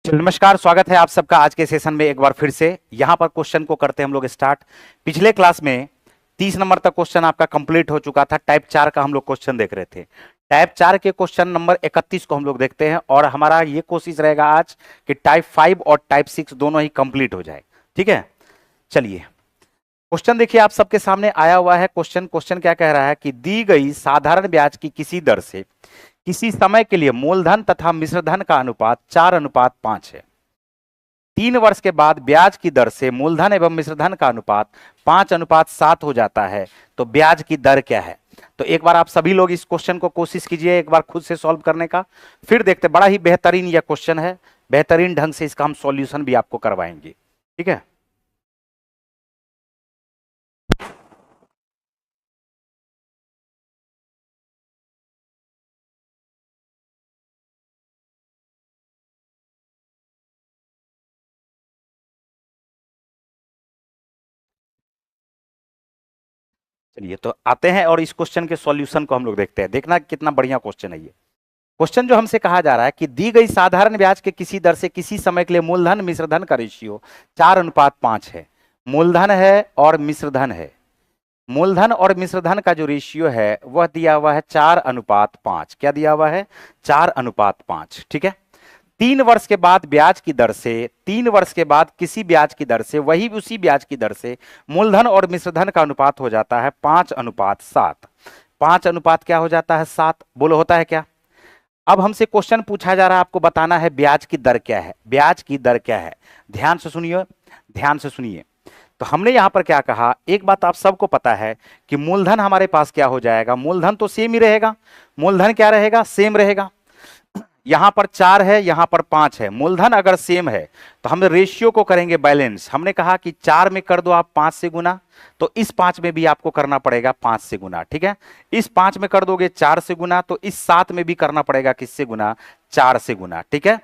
चलो नमस्कार, स्वागत है आप सबका आज के सेशन में एक बार फिर से। यहां पर क्वेश्चन को करते हैं हम लोग स्टार्ट। पिछले क्लास में 30 नंबर तक क्वेश्चन आपका कंप्लीट हो चुका था। टाइप 4 का हम लोग क्वेश्चन देख रहे थे। टाइप 4 के क्वेश्चन नंबर 31 को हम लोग देखते हैं और हमारा ये कोशिश रहेगा आज कि टाइप 5 और टाइप 6 दोनों ही कंप्लीट हो जाए। ठीक है, चलिए क्वेश्चन देखिए आप सबके सामने आया हुआ है। क्वेश्चन क्या कह रहा है कि दी गई साधारण ब्याज की किसी दर से किसी समय के लिए मूलधन तथा मिश्रधन का अनुपात 4:5 है। 3 वर्ष के बाद ब्याज की दर से मूलधन एवं मिश्रधन का अनुपात 5:7 हो जाता है, तो ब्याज की दर क्या है? तो एक बार आप सभी लोग इस क्वेश्चन को कोशिश कीजिए एक बार खुद से सॉल्व करने का, फिर देखते। बड़ा ही बेहतरीन यह क्वेश्चन है, बेहतरीन ढंग से इसका हम सॉल्यूशन भी आपको करवाएंगे। ठीक है, चलिए तो आते हैं और इस क्वेश्चन के सॉल्यूशन को हम लोग देखते हैं। देखना कितना बढ़िया क्वेश्चन है ये। क्वेश्चन जो हमसे कहा जा रहा है कि दी गई साधारण ब्याज के किसी दर से किसी समय के लिए मूलधन मिश्रधन का रेशियो 4:5 है। मूलधन है और मिश्रधन है। मूलधन और मिश्रधन का जो रेशियो है वह दिया हुआ है 4:5। क्या दिया हुआ है? 4:5। ठीक है। 3 वर्ष के बाद ब्याज की दर से, 3 वर्ष के बाद किसी ब्याज की दर से, वही उसी ब्याज की दर से मूलधन और मिश्रधन का अनुपात हो जाता है 5:7। 5 अनुपात क्या हो जाता है? 7। बोलो होता है क्या? अब हमसे क्वेश्चन पूछा जा रहा है, आपको बताना है ब्याज की दर क्या है। ब्याज की दर क्या है? ध्यान से सुनिए, ध्यान से सुनिए। तो हमने यहां पर क्या कहा, एक बात आप सबको पता है कि मूलधन हमारे पास क्या हो जाएगा? मूलधन तो सेम ही रहेगा। मूलधन क्या रहेगा? सेम रहेगा। यहां पर 4 है, यहां पर 5 है। मूलधन अगर सेम है तो हम रेशियो को करेंगे बैलेंस। हमने कहा कि 4 में कर दो आप 5 से गुना, तो इस 5 में भी आपको करना पड़ेगा 5 से गुना। ठीक है, इस 5 में कर दोगे 4 से गुना, तो इस 7 में भी करना पड़ेगा किससे गुना? 4 से गुना। ठीक है,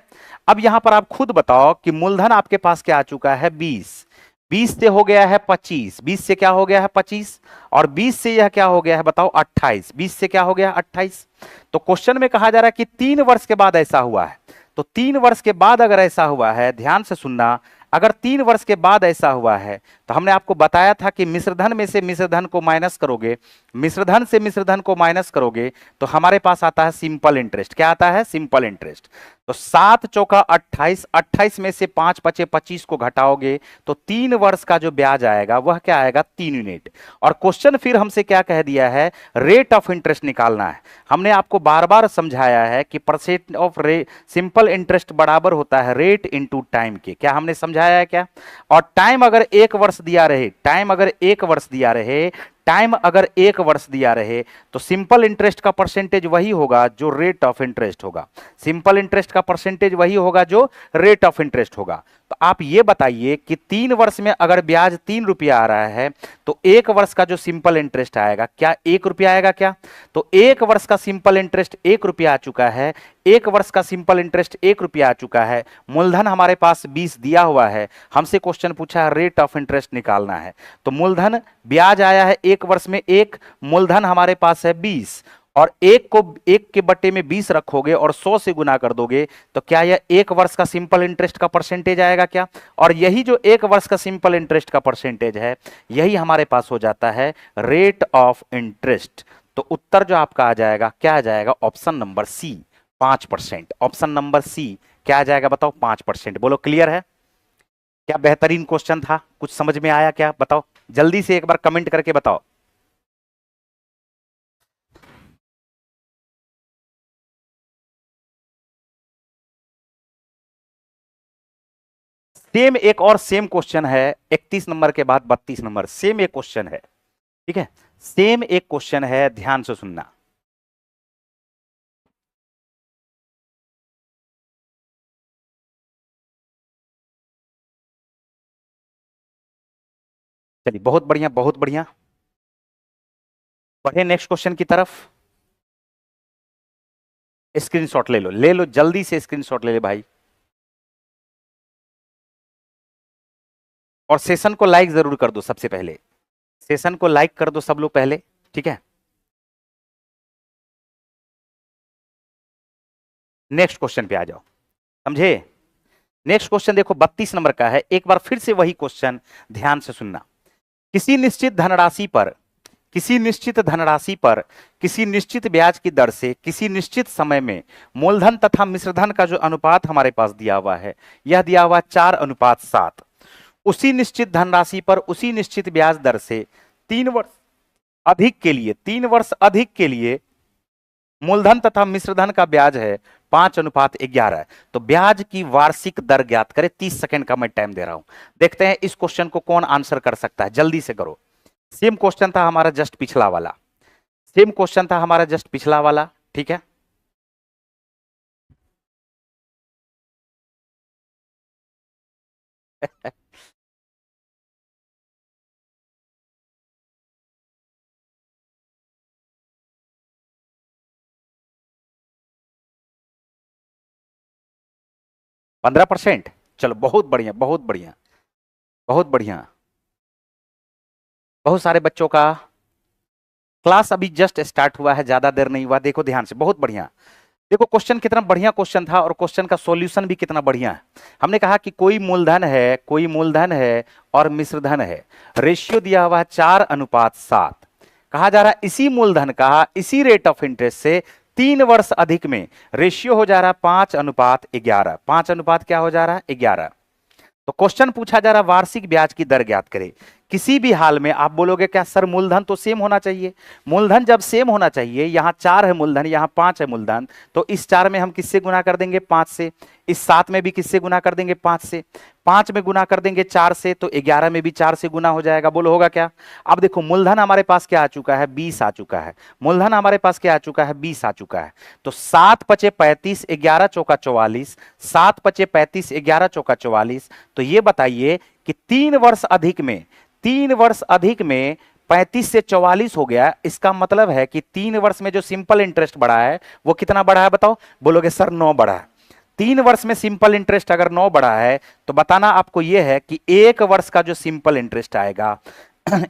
अब यहां पर आप खुद बताओ कि मूलधन आपके पास क्या आ चुका है? 20। 20 से हो गया है 25। 20 से क्या हो गया है? 25। और 20 से यह क्या हो गया है? बताओ 28। 20 से क्या हो गया? 28। तो क्वेश्चन में कहा जा रहा है कि 3 वर्ष के बाद ऐसा हुआ है। तो 3 वर्ष के बाद अगर ऐसा हुआ है, ध्यान से सुनना, अगर 3 वर्ष के बाद ऐसा हुआ है तो हमने आपको बताया था कि मिश्रधन में से मिश्रधन को माइनस करोगे, मिश्रधन से मिश्रधन को माइनस करोगे तो हमारे पास आता है सिंपल इंटरेस्ट। क्या आता है? Simple interest. तो 7 चौका 28, 28 में से 5 बचे 25 को घटाओगे तो 3 वर्ष का जो ब्याज आएगा वह क्या आएगा? 3 यूनिट। और क्वेश्चन फिर हमसे क्या कह दिया है? रेट ऑफ इंटरेस्ट निकालना है। हमने आपको बार बार समझाया है कि परसेंट ऑफ सिंपल इंटरेस्ट बराबर होता है रेट इनटू टाइम के। क्या हमने समझाया है क्या? और टाइम अगर 1 वर्ष दिया रहे, टाइम अगर 1 वर्ष दिया रहे, टाइम अगर 1 वर्ष दिया रहे तो सिंपल इंटरेस्ट का परसेंटेज वही होगा जो रेट ऑफ इंटरेस्ट होगा। सिंपल इंटरेस्ट का परसेंटेज वही होगा जो रेट ऑफ इंटरेस्ट होगा। तो आप ये बताइए कि 3 वर्ष में अगर ब्याज 3 रुपया आ रहा है तो 1 वर्ष का जो सिंपल इंटरेस्ट आएगा क्या 1 रुपया आएगा क्या? तो 1 वर्ष का सिंपल इंटरेस्ट 1 रुपया आ चुका है। 1 वर्ष का सिंपल इंटरेस्ट 1 रुपया आ चुका है। मूलधन हमारे पास 20 दिया हुआ है। हमसे क्वेश्चन पूछा है रेट ऑफ इंटरेस्ट निकालना है। तो मूलधन ब्याज आया है 1 वर्ष में 1, मूलधन हमारे पास है 20, और 1 को 1 के बट्टे में 20 रखोगे और 100 से गुना कर दोगे तो क्या यह 1 वर्ष का सिंपल इंटरेस्ट का परसेंटेज आएगा क्या? और यही जो 1 वर्ष का सिंपल इंटरेस्ट का परसेंटेज है यही हमारे पास हो जाता है रेट ऑफ इंटरेस्ट। तो उत्तर जो आपका आ जाएगा क्या आ जाएगा? Option number C, 5%। Option number C क्या आ जाएगा? बताओ 5%। बोलो क्लियर है? क्या बेहतरीन क्वेश्चन था? कुछ समझ में आया क्या? बताओ जल्दी से एक बार कमेंट करके बताओ। सेम एक और सेम क्वेश्चन है 31 नंबर के बाद 32 नंबर, सेम एक क्वेश्चन है। ठीक है, सेम एक क्वेश्चन है, ध्यान से सुनना। चलिए बहुत बढ़िया, बहुत बढ़िया। बढ़े नेक्स्ट क्वेश्चन की तरफ। स्क्रीनशॉट ले लो, ले लो जल्दी से स्क्रीनशॉट ले ले भाई। और सेशन को लाइक जरूर कर दो सबसे पहले। सेशन को लाइक कर दो सब लोग पहले। ठीक है, नेक्स्ट क्वेश्चन पे आ जाओ। समझे? नेक्स्ट क्वेश्चन देखो 32 नंबर का है, एक बार फिर से वही क्वेश्चन ध्यान से सुनना। किसी निश्चित धनराशि पर किसी निश्चित धनराशि पर किसी निश्चित ब्याज की दर से किसी निश्चित समय में मूलधन तथा मिश्रधन का जो अनुपात हमारे पास दिया हुआ है, यह दिया हुआ 4:7। उसी निश्चित धनराशि पर उसी निश्चित ब्याज दर से 3 वर्ष अधिक के लिए मूलधन तथा मिश्रधन का ब्याज है 5:11। तो ब्याज की वार्षिक दर ज्ञात करें। 30 सेकंड का मैं टाइम दे रहा हूं, देखते हैं इस क्वेश्चन को कौन आंसर कर सकता है, जल्दी से करो। सेम क्वेश्चन था हमारा जस्ट पिछला वाला, सेम क्वेश्चन था हमारा जस्ट पिछला वाला, ठीक है। पंद्रह परसेंट, चलो बहुत बढ़िया बहुत बढ़िया बहुत बढ़िया। बहुत सारे बच्चों का क्लास अभी जस्ट स्टार्ट हुआ है, ज्यादा देर नहीं हुआ, देखो ध्यान से, बहुत बढ़िया। देखो क्वेश्चन कितना बढ़िया क्वेश्चन था और क्वेश्चन का सॉल्यूशन भी कितना बढ़िया है। हमने कहा कि कोई मूलधन है और मिश्रधन है, रेशियो दिया हुआ है 4:7। कहा जा रहा है इसी मूलधन का इसी रेट ऑफ इंटरेस्ट से 3 वर्ष अधिक में रेशियो हो जा रहा है 5:11। 5 अनुपात क्या हो जा रहा है 11। तो क्वेश्चन पूछा जा रहा है वार्षिक ब्याज की दर ज्ञात करें। किसी भी हाल में आप बोलोगे क्या सर मूलधन तो सेम होना चाहिए, मूलधन जब सेम होना चाहिए, यहां 4 है मूलधन यहां 5 है मूलधन, तो इस 4 में हम किससे गुना कर देंगे 5 से, इस 7 में भी किससे गुना कर देंगे 5 से, 5 में गुना कर देंगे 4 से, तो 11 में भी 4 से गुना हो जाएगा। बोलो होगा क्या। अब देखो मूलधन हमारे पास क्या आ चुका है 20 आ चुका है, मूलधन हमारे पास क्या आ चुका है 20 आ चुका है। तो 7 पचे 35, 11 चौका 44, 7 पचे 35, 11 चौका 44। तो ये बताइए कि 3 वर्ष अधिक में 35 से 44 हो गया, इसका मतलब है कि 3 वर्ष में जो सिंपल इंटरेस्ट बढ़ा है वो कितना बढ़ा है बताओ। बोलोगे सर 9 बढ़ा है। 3 वर्ष में सिंपल इंटरेस्ट अगर 9 बढ़ा है तो बताना आपको यह है कि 1 वर्ष का जो सिंपल इंटरेस्ट आएगा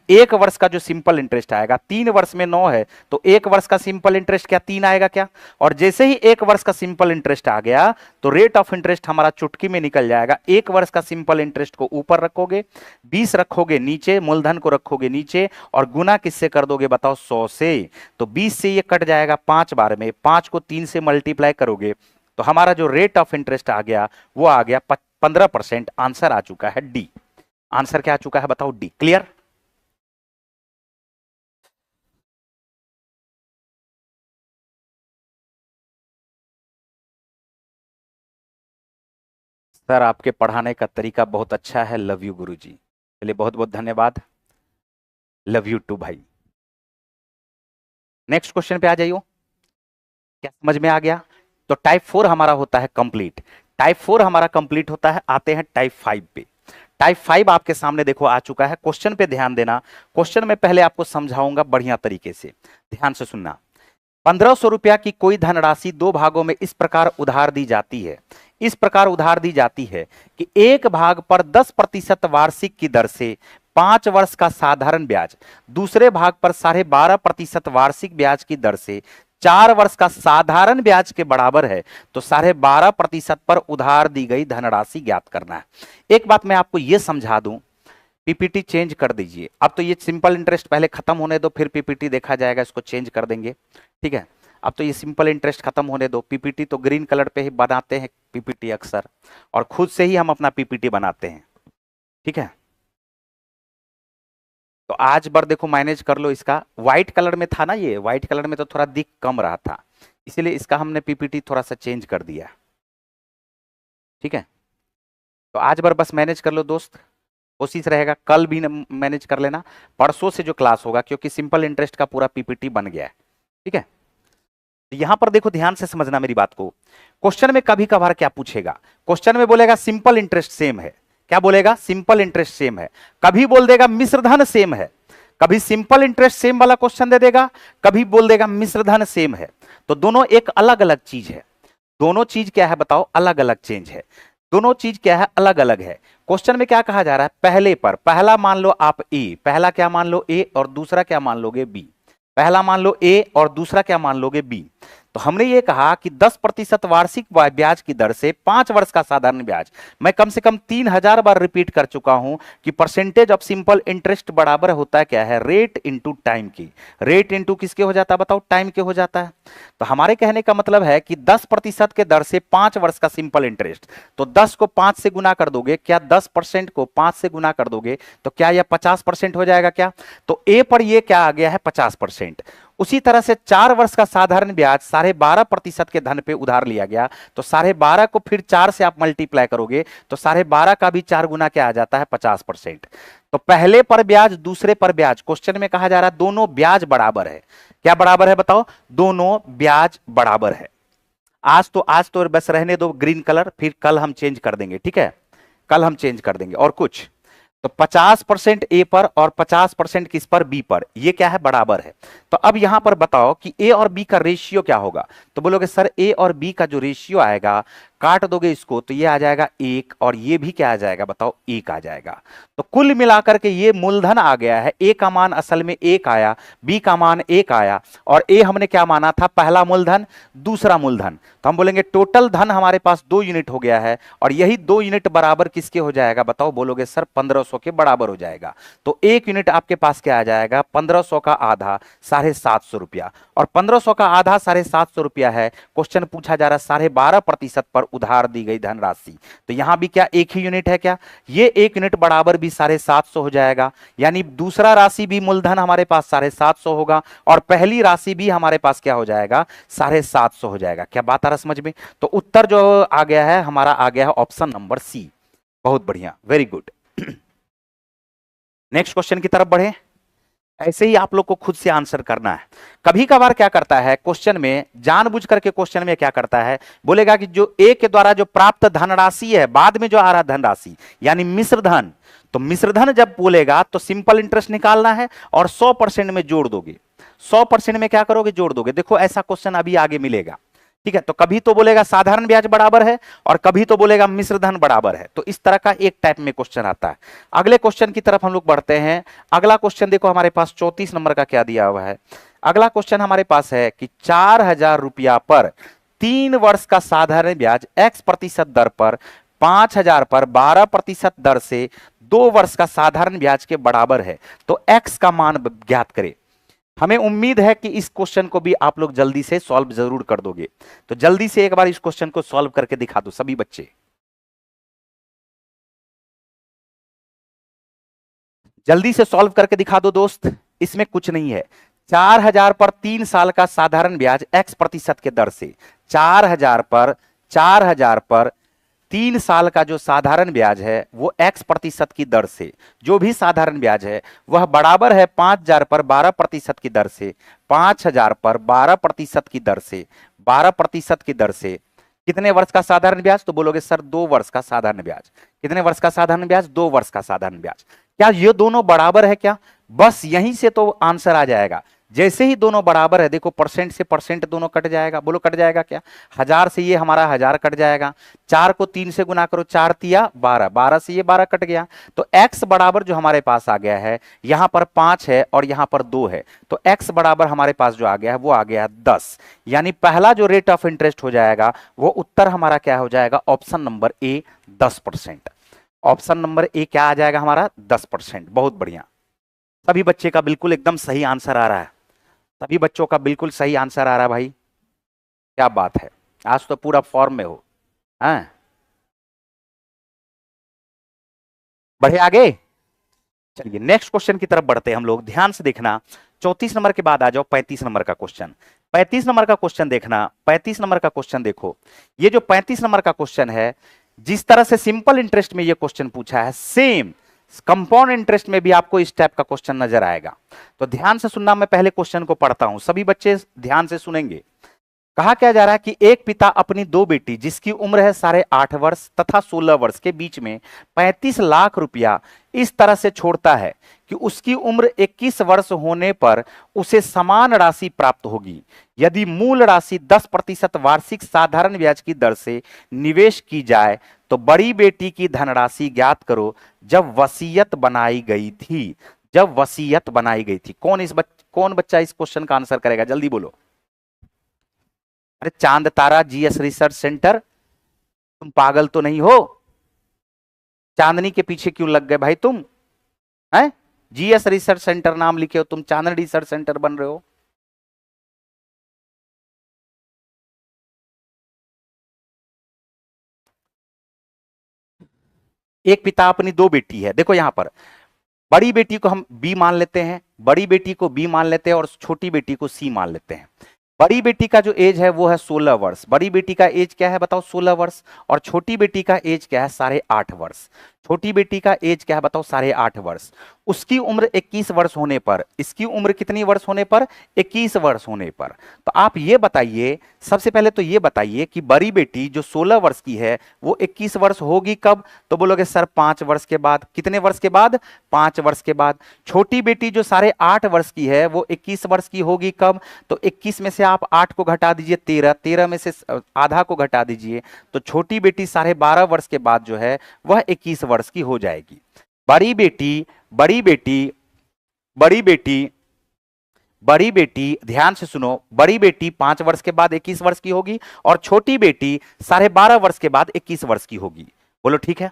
1 वर्ष का जो सिंपल इंटरेस्ट आएगा, 3 वर्ष में 9 है तो 1 वर्ष का सिंपल इंटरेस्ट क्या 3 आएगा क्या। और जैसे ही 1 वर्ष का सिंपल इंटरेस्ट आ गया तो रेट ऑफ इंटरेस्ट हमारा चुटकी में निकल जाएगा। 1 वर्ष का सिंपल इंटरेस्ट को ऊपर रखोगे, 20 रखोगे नीचे, मूलधन को रखोगे नीचे और गुना किससे कर दोगे बताओ 100 से। तो 20 से ये कट जाएगा 5 बार में, 5 को 3 से मल्टीप्लाई करोगे तो हमारा जो रेट ऑफ इंटरेस्ट आ गया वो आ गया 15%। आंसर आ चुका है डी। आंसर क्या आ चुका है बताओ डी। क्लियर। सर आपके पढ़ाने का तरीका बहुत अच्छा है, लव यू गुरुजी। चलिए बहुत बहुत धन्यवाद, लव यू टू भाई। नेक्स्ट क्वेश्चन पे आ जाइयो। क्या समझ में आ गया। तो टाइप 4 हमारा होता है कंप्लीट, टाइप 4 हमारा कंप्लीट होता है। आते हैं टाइप 5 पे। टाइप 5 आपके सामने देखो आ चुका है। क्वेश्चन पे ध्यान देना, क्वेश्चन में पहले आपको समझाऊंगा बढ़िया तरीके से, ध्यान से सुनना। 1500 रुपया की कोई धनराशि 2 भागों में इस प्रकार उधार दी जाती है, इस प्रकार उधार दी जाती है कि एक भाग पर 10% वार्षिक की दर से 5 वर्ष का साधारण ब्याज, दूसरे भाग पर 12.5% वार्षिक ब्याज की दर से 4 वर्ष का साधारण ब्याज के बराबर है। तो 12.5% पर उधार दी गई धनराशि ज्ञात करना है। एक बात मैं आपको यह समझा दूं, पीपीटी चेंज कर दीजिए। अब तो ये सिंपल इंटरेस्ट पहले खत्म होने दो, फिर पीपीटी देखा जाएगा, इसको चेंज कर देंगे, ठीक है। अब तो ये सिंपल इंटरेस्ट खत्म होने दो। पीपीटी तो ग्रीन कलर पे ही बनाते हैं पीपीटी अक्सर, और खुद से ही हम अपना पीपीटी बनाते हैं, ठीक है। तो आज बार देखो मैनेज कर लो इसका। व्हाइट कलर में था ना, ये व्हाइट कलर में तो थोड़ा दिख कम रहा था, इसीलिए इसका हमने पीपीटी थोड़ा सा चेंज कर दिया, ठीक है। तो आज बार बस मैनेज कर लो दोस्त, कोशिश रहेगा कल भी मैनेज कर लेना, परसों से जो क्लास होगा, क्योंकि सिंपल इंटरेस्ट का पूरा पीपीटी बन गया है, ठीक है। तो यहां पर देखो ध्यान से समझना मेरी बात को। क्वेश्चन में कभी कभार क्या पूछेगा, क्वेश्चन में बोलेगा सिंपल इंटरेस्ट सेम है, क्या बोलेगा सिंपल इंटरेस्ट सेम है, कभी बोल देगा मिश्रधन सेम है, कभी सिंपल इंटरेस्ट सेम वाला क्वेश्चन दे देगा, कभी बोल देगा मिश्रधन सेम है। तो दोनों एक अलग अलग चीज है, दोनों चीज क्या है बताओ अलग अलग चेंज है, दोनों चीज क्या है अलग अलग है। क्वेश्चन में क्या कहा जा रहा है, पहले पर पहला मान लो आप ए, पहला क्या मान लो ए और दूसरा क्या मान लोगे बी, पहला मान लो ए और दूसरा क्या मान लोगे बी। तो हमने ये कहा कि 10% वार्षिक ब्याज की दर से 5 वर्ष का साधारण ब्याज, मैं कम से कम 3000 बार रिपीट कर चुका हूं कि परसेंटेज ऑफ सिंपल इंटरेस्ट बराबर होता है क्या है, रेट इंटू टाइम की। रेट इंटू किसके हो जाता है बताओ, टाइम के हो जाता है। तो हमारे कहने का मतलब है कि 10% के दर से 5 वर्ष का सिंपल इंटरेस्ट, तो 10 को 5 से गुना कर दोगे क्या, 10% को 5 से गुना कर दोगे तो क्या यह 50% हो जाएगा क्या। तो ए पर ये क्या आ गया है, 50%। उसी तरह से 4 वर्ष का साधारण ब्याज 12.5% के धन पे उधार लिया गया, तो 12.5 को फिर 4 से आप मल्टीप्लाई करोगे तो 12.5 का भी 4 गुना क्या आ जाता है, 50%। तो पहले पर ब्याज दूसरे पर ब्याज, क्वेश्चन में कहा जा रहा है दोनों ब्याज बराबर है। क्या बराबर है बताओ, दोनों ब्याज बराबर है। आज तो बस रहने दो ग्रीन कलर, फिर कल हम चेंज कर देंगे, ठीक है, कल हम चेंज कर देंगे। और कुछ तो 50% ए पर और 50% किस पर, बी पर, ये क्या है, बराबर है। तो अब यहां पर बताओ कि ए और बी का रेशियो क्या होगा। तो बोलोगे सर ए और बी का जो रेशियो आएगा, काट दोगे इसको तो ये आ जाएगा 1 और ये भी क्या आ जाएगा बताओ, 1 आ जाएगा। तो कुल मिलाकर के ये मूलधन आ गया है, ए का मान असल में 1 आया, बी का मान 1 आया, और ए हमने क्या माना था, पहला मूलधन दूसरा मूलधन। तो हम बोलेंगे टोटल धन हमारे पास 2 यूनिट हो गया है, और यही 2 यूनिट बराबर किसके हो जाएगा बताओ, बोलोगे सर 1500 के बराबर हो जाएगा। तो 1 यूनिट आपके पास क्या आ जाएगा, 1500 का आधा 750 रुपया, और 1500 का आधा 750 रुपया है। क्वेश्चन पूछा जा रहा है 12.5% पर उधार दी गई धनराशि, तो यहां भी क्या एक ही यूनिट है क्या, ये 1 यूनिट बराबर भी 750 हो जाएगा, यानी दूसरा राशि भी मूलधन हमारे पास 750 होगा, और पहली राशि भी हमारे पास क्या हो जाएगा, 750 हो जाएगा। क्या बात आ रहा समझ में। तो उत्तर जो आ गया है हमारा, आ गया है ऑप्शन नंबर सी। बहुत बढ़िया, वेरी गुड। नेक्स्ट क्वेश्चन की तरफ बढ़े। ऐसे ही आप लोग को खुद से आंसर करना है। कभी कभार क्या करता है क्वेश्चन में, जानबूझ करके क्वेश्चन में क्या करता है, बोलेगा कि जो ए के द्वारा जो प्राप्त धनराशि है, बाद में जो आ रहा धनराशि यानी मिश्र धन, तो मिश्र धन जब बोलेगा तो सिंपल इंटरेस्ट निकालना है और 100% में जोड़ दोगे। 100% में क्या करोगे, जोड़ दोगे। देखो ऐसा क्वेश्चन अभी आगे मिलेगा, ठीक है। तो कभी तो बोलेगा साधारण ब्याज बराबर है और कभी तो बोलेगा मिश्र धन बराबर है। तो इस तरह का एक टाइप में क्वेश्चन आता है। अगले क्वेश्चन की तरफ हम लोग बढ़ते हैं। अगला क्वेश्चन देखो हमारे पास 34 नंबर का क्या दिया हुआ है। अगला क्वेश्चन हमारे पास है कि 4000 रुपया पर 3 वर्ष का साधारण ब्याज x% दर पर 5000 पर 12% दर से 2 वर्ष का साधारण ब्याज के बराबर है। तो x का मान ज्ञात करें। हमें उम्मीद है कि इस क्वेश्चन को भी आप लोग जल्दी से सॉल्व जरूर कर दोगे। तो जल्दी से एक बार इस क्वेश्चन को सॉल्व करके दिखा दो सभी बच्चे, जल्दी से सॉल्व करके दिखा दो दोस्त। इसमें कुछ नहीं है। 4000 पर 3 साल का साधारण ब्याज x% के दर से, 4000 पर 3 साल का जो साधारण ब्याज है वो x% की दर से, जो भी साधारण ब्याज है वह बराबर है 5000 पर 12% की दर से, 5000 पर 12% की दर से, 12% की दर से कितने वर्ष का साधारण ब्याज। तो बोलोगे सर 2 वर्ष का साधारण ब्याज। कितने वर्ष का साधारण ब्याज, 2 वर्ष का साधारण ब्याज। क्या ये दोनों बराबर है क्या, बस यहीं से तो आंसर आ जाएगा। जैसे ही दोनों बराबर है, देखो परसेंट से परसेंट दोनों कट जाएगा। बोलो कट जाएगा क्या, 1000 से ये हमारा 1000 कट जाएगा। 4 को 3 से गुना करो, 4 तिया 12, 12 से ये 12 कट गया। तो x बराबर जो हमारे पास आ गया है, यहां पर 5 है और यहां पर 2 है, तो x बराबर हमारे पास जो आ गया है वो आ गया 10। यानी पहला जो रेट ऑफ इंटरेस्ट हो जाएगा वो उत्तर हमारा क्या हो जाएगा, option number A 10%। Option number A क्या आ जाएगा हमारा, 10%। बहुत बढ़िया, सभी बच्चे का बिल्कुल एकदम सही आंसर आ रहा है। सभी बच्चों का बिल्कुल सही आंसर आ रहा है भाई, क्या बात है, आज तो पूरा फॉर्म में हो। हाँ बढ़े आगे, चलिए नेक्स्ट क्वेश्चन की तरफ बढ़ते हैं हम लोग। ध्यान से देखना, 34 नंबर के बाद आ जाओ 35 नंबर का क्वेश्चन। 35 नंबर का क्वेश्चन देखना, 35 नंबर का क्वेश्चन देखो। ये जो 35 नंबर का क्वेश्चन है, जिस तरह से सिंपल इंटरेस्ट में ये क्वेश्चन पूछा है, सेम कंपाउंड इंटरेस्ट में भी आपको इस टाइप का क्वेश्चन नजर आएगा। तो ध्यान से सुनना, मैं पहले क्वेश्चन को पढ़ता हूं, सभी बच्चे ध्यान से सुनेंगे। कहा क्या जा रहा है कि एक पिता अपनी 2 बेटी जिसकी उम्र है 8.5 वर्ष तथा 16 वर्ष के बीच में 35 लाख रुपया इस तरह से छोड़ता है कि उसकी उम्र 21 वर्ष होने पर उसे समान राशि प्राप्त होगी यदि मूल राशि 10% वार्षिक साधारण ब्याज की दर से निवेश की जाए। तो बड़ी बेटी की धनराशि ज्ञात करो जब वसीयत बनाई गई थी। जब वसीयत बनाई गई थी, कौन बच्चा इस क्वेश्चन का आंसर करेगा, जल्दी बोलो। अरे चांद तारा जीएस रिसर्च सेंटर, तुम पागल तो नहीं हो? चांदनी के पीछे क्यों लग गए भाई तुम? हैं? जीएस रिसर्च सेंटर नाम लिखे हो तुम, चांदनी रिसर्च सेंटर बन रहे हो। एक पिता अपनी दो बेटी है, देखो यहां पर बड़ी बेटी को हम बी मान लेते हैं, बड़ी बेटी को बी मान लेते हैं और छोटी बेटी को सी मान लेते हैं। बड़ी बेटी का जो एज है वो है 16 वर्ष। बड़ी बेटी का एज क्या है बताओ? 16 वर्ष। और छोटी बेटी का एज क्या है? 8.5 वर्ष। छोटी बेटी का एज क्या है बताओ? 8.5 वर्ष। उसकी उम्र 21 वर्ष होने पर, इसकी उम्र कितनी वर्ष होने पर? 21 वर्ष होने पर। तो आप ये बताइए, सबसे पहले तो ये बताइए कि बड़ी बेटी जो 16 वर्ष की है वो 21 वर्ष होगी कब? तो बोलोगे सर 5 वर्ष के बाद। कितने वर्ष के बाद? 5 वर्ष के बाद। छोटी बेटी जो 8.5 वर्ष की है वो 21 वर्ष की होगी कब? तो 21 में से आप 8 को घटा दीजिए 13, 13 में से आधा को घटा दीजिए, तो छोटी बेटी 12.5 वर्ष के बाद जो है वह 21 वर्ष की हो जाएगी। बड़ी बेटी बड़ी बेटी बड़ी बेटी बड़ी बेटी ध्यान से सुनो, बड़ी बेटी 5 वर्ष के बाद 21 वर्ष की होगी और छोटी बेटी 12.5 वर्ष के बाद 21 वर्ष की होगी। बोलो ठीक है?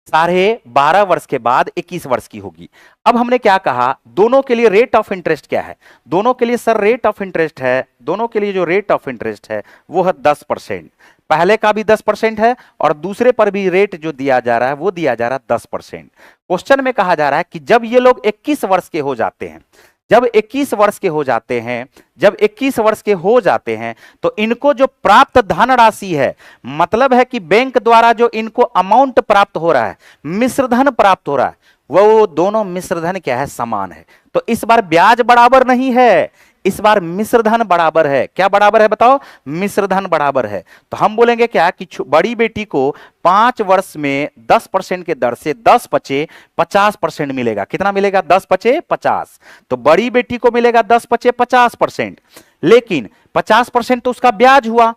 12.5 वर्ष के बाद 21 वर्ष की होगी। अब हमने क्या कहा, दोनों के लिए रेट ऑफ इंटरेस्ट क्या है? दोनों के लिए सर रेट ऑफ इंटरेस्ट है, दोनों के लिए जो रेट ऑफ इंटरेस्ट है वो है 10%। पहले का भी 10% है और दूसरे पर भी रेट जो दिया जा रहा है वो दिया जा रहा है 10%। क्वेश्चन में कहा जा रहा है कि जब ये लोग 21 वर्ष के हो जाते हैं, जब 21 वर्ष के हो जाते हैं, जब 21 वर्ष के हो जाते हैं तो इनको जो प्राप्त धन राशि है, मतलब है कि बैंक द्वारा जो इनको अमाउंट प्राप्त हो रहा है, मिश्र धन प्राप्त हो रहा है, वो दोनों मिश्र धन क्या है? समान है। तो इस बार ब्याज बराबर नहीं है, इस बार मिश्र धन बराबर है। क्या बराबर है बताओ? मिश्र धन बराबर है। तो हम बोलेंगे क्या कि बड़ी बेटी को 5 वर्ष में 10% के दर से 10 पचे 50% मिलेगा। कितना मिलेगा? 10 पचे 50। तो बड़ी बेटी को मिलेगा 10 पचे 50%, लेकिन 50% तो उसका ब्याज हुआ।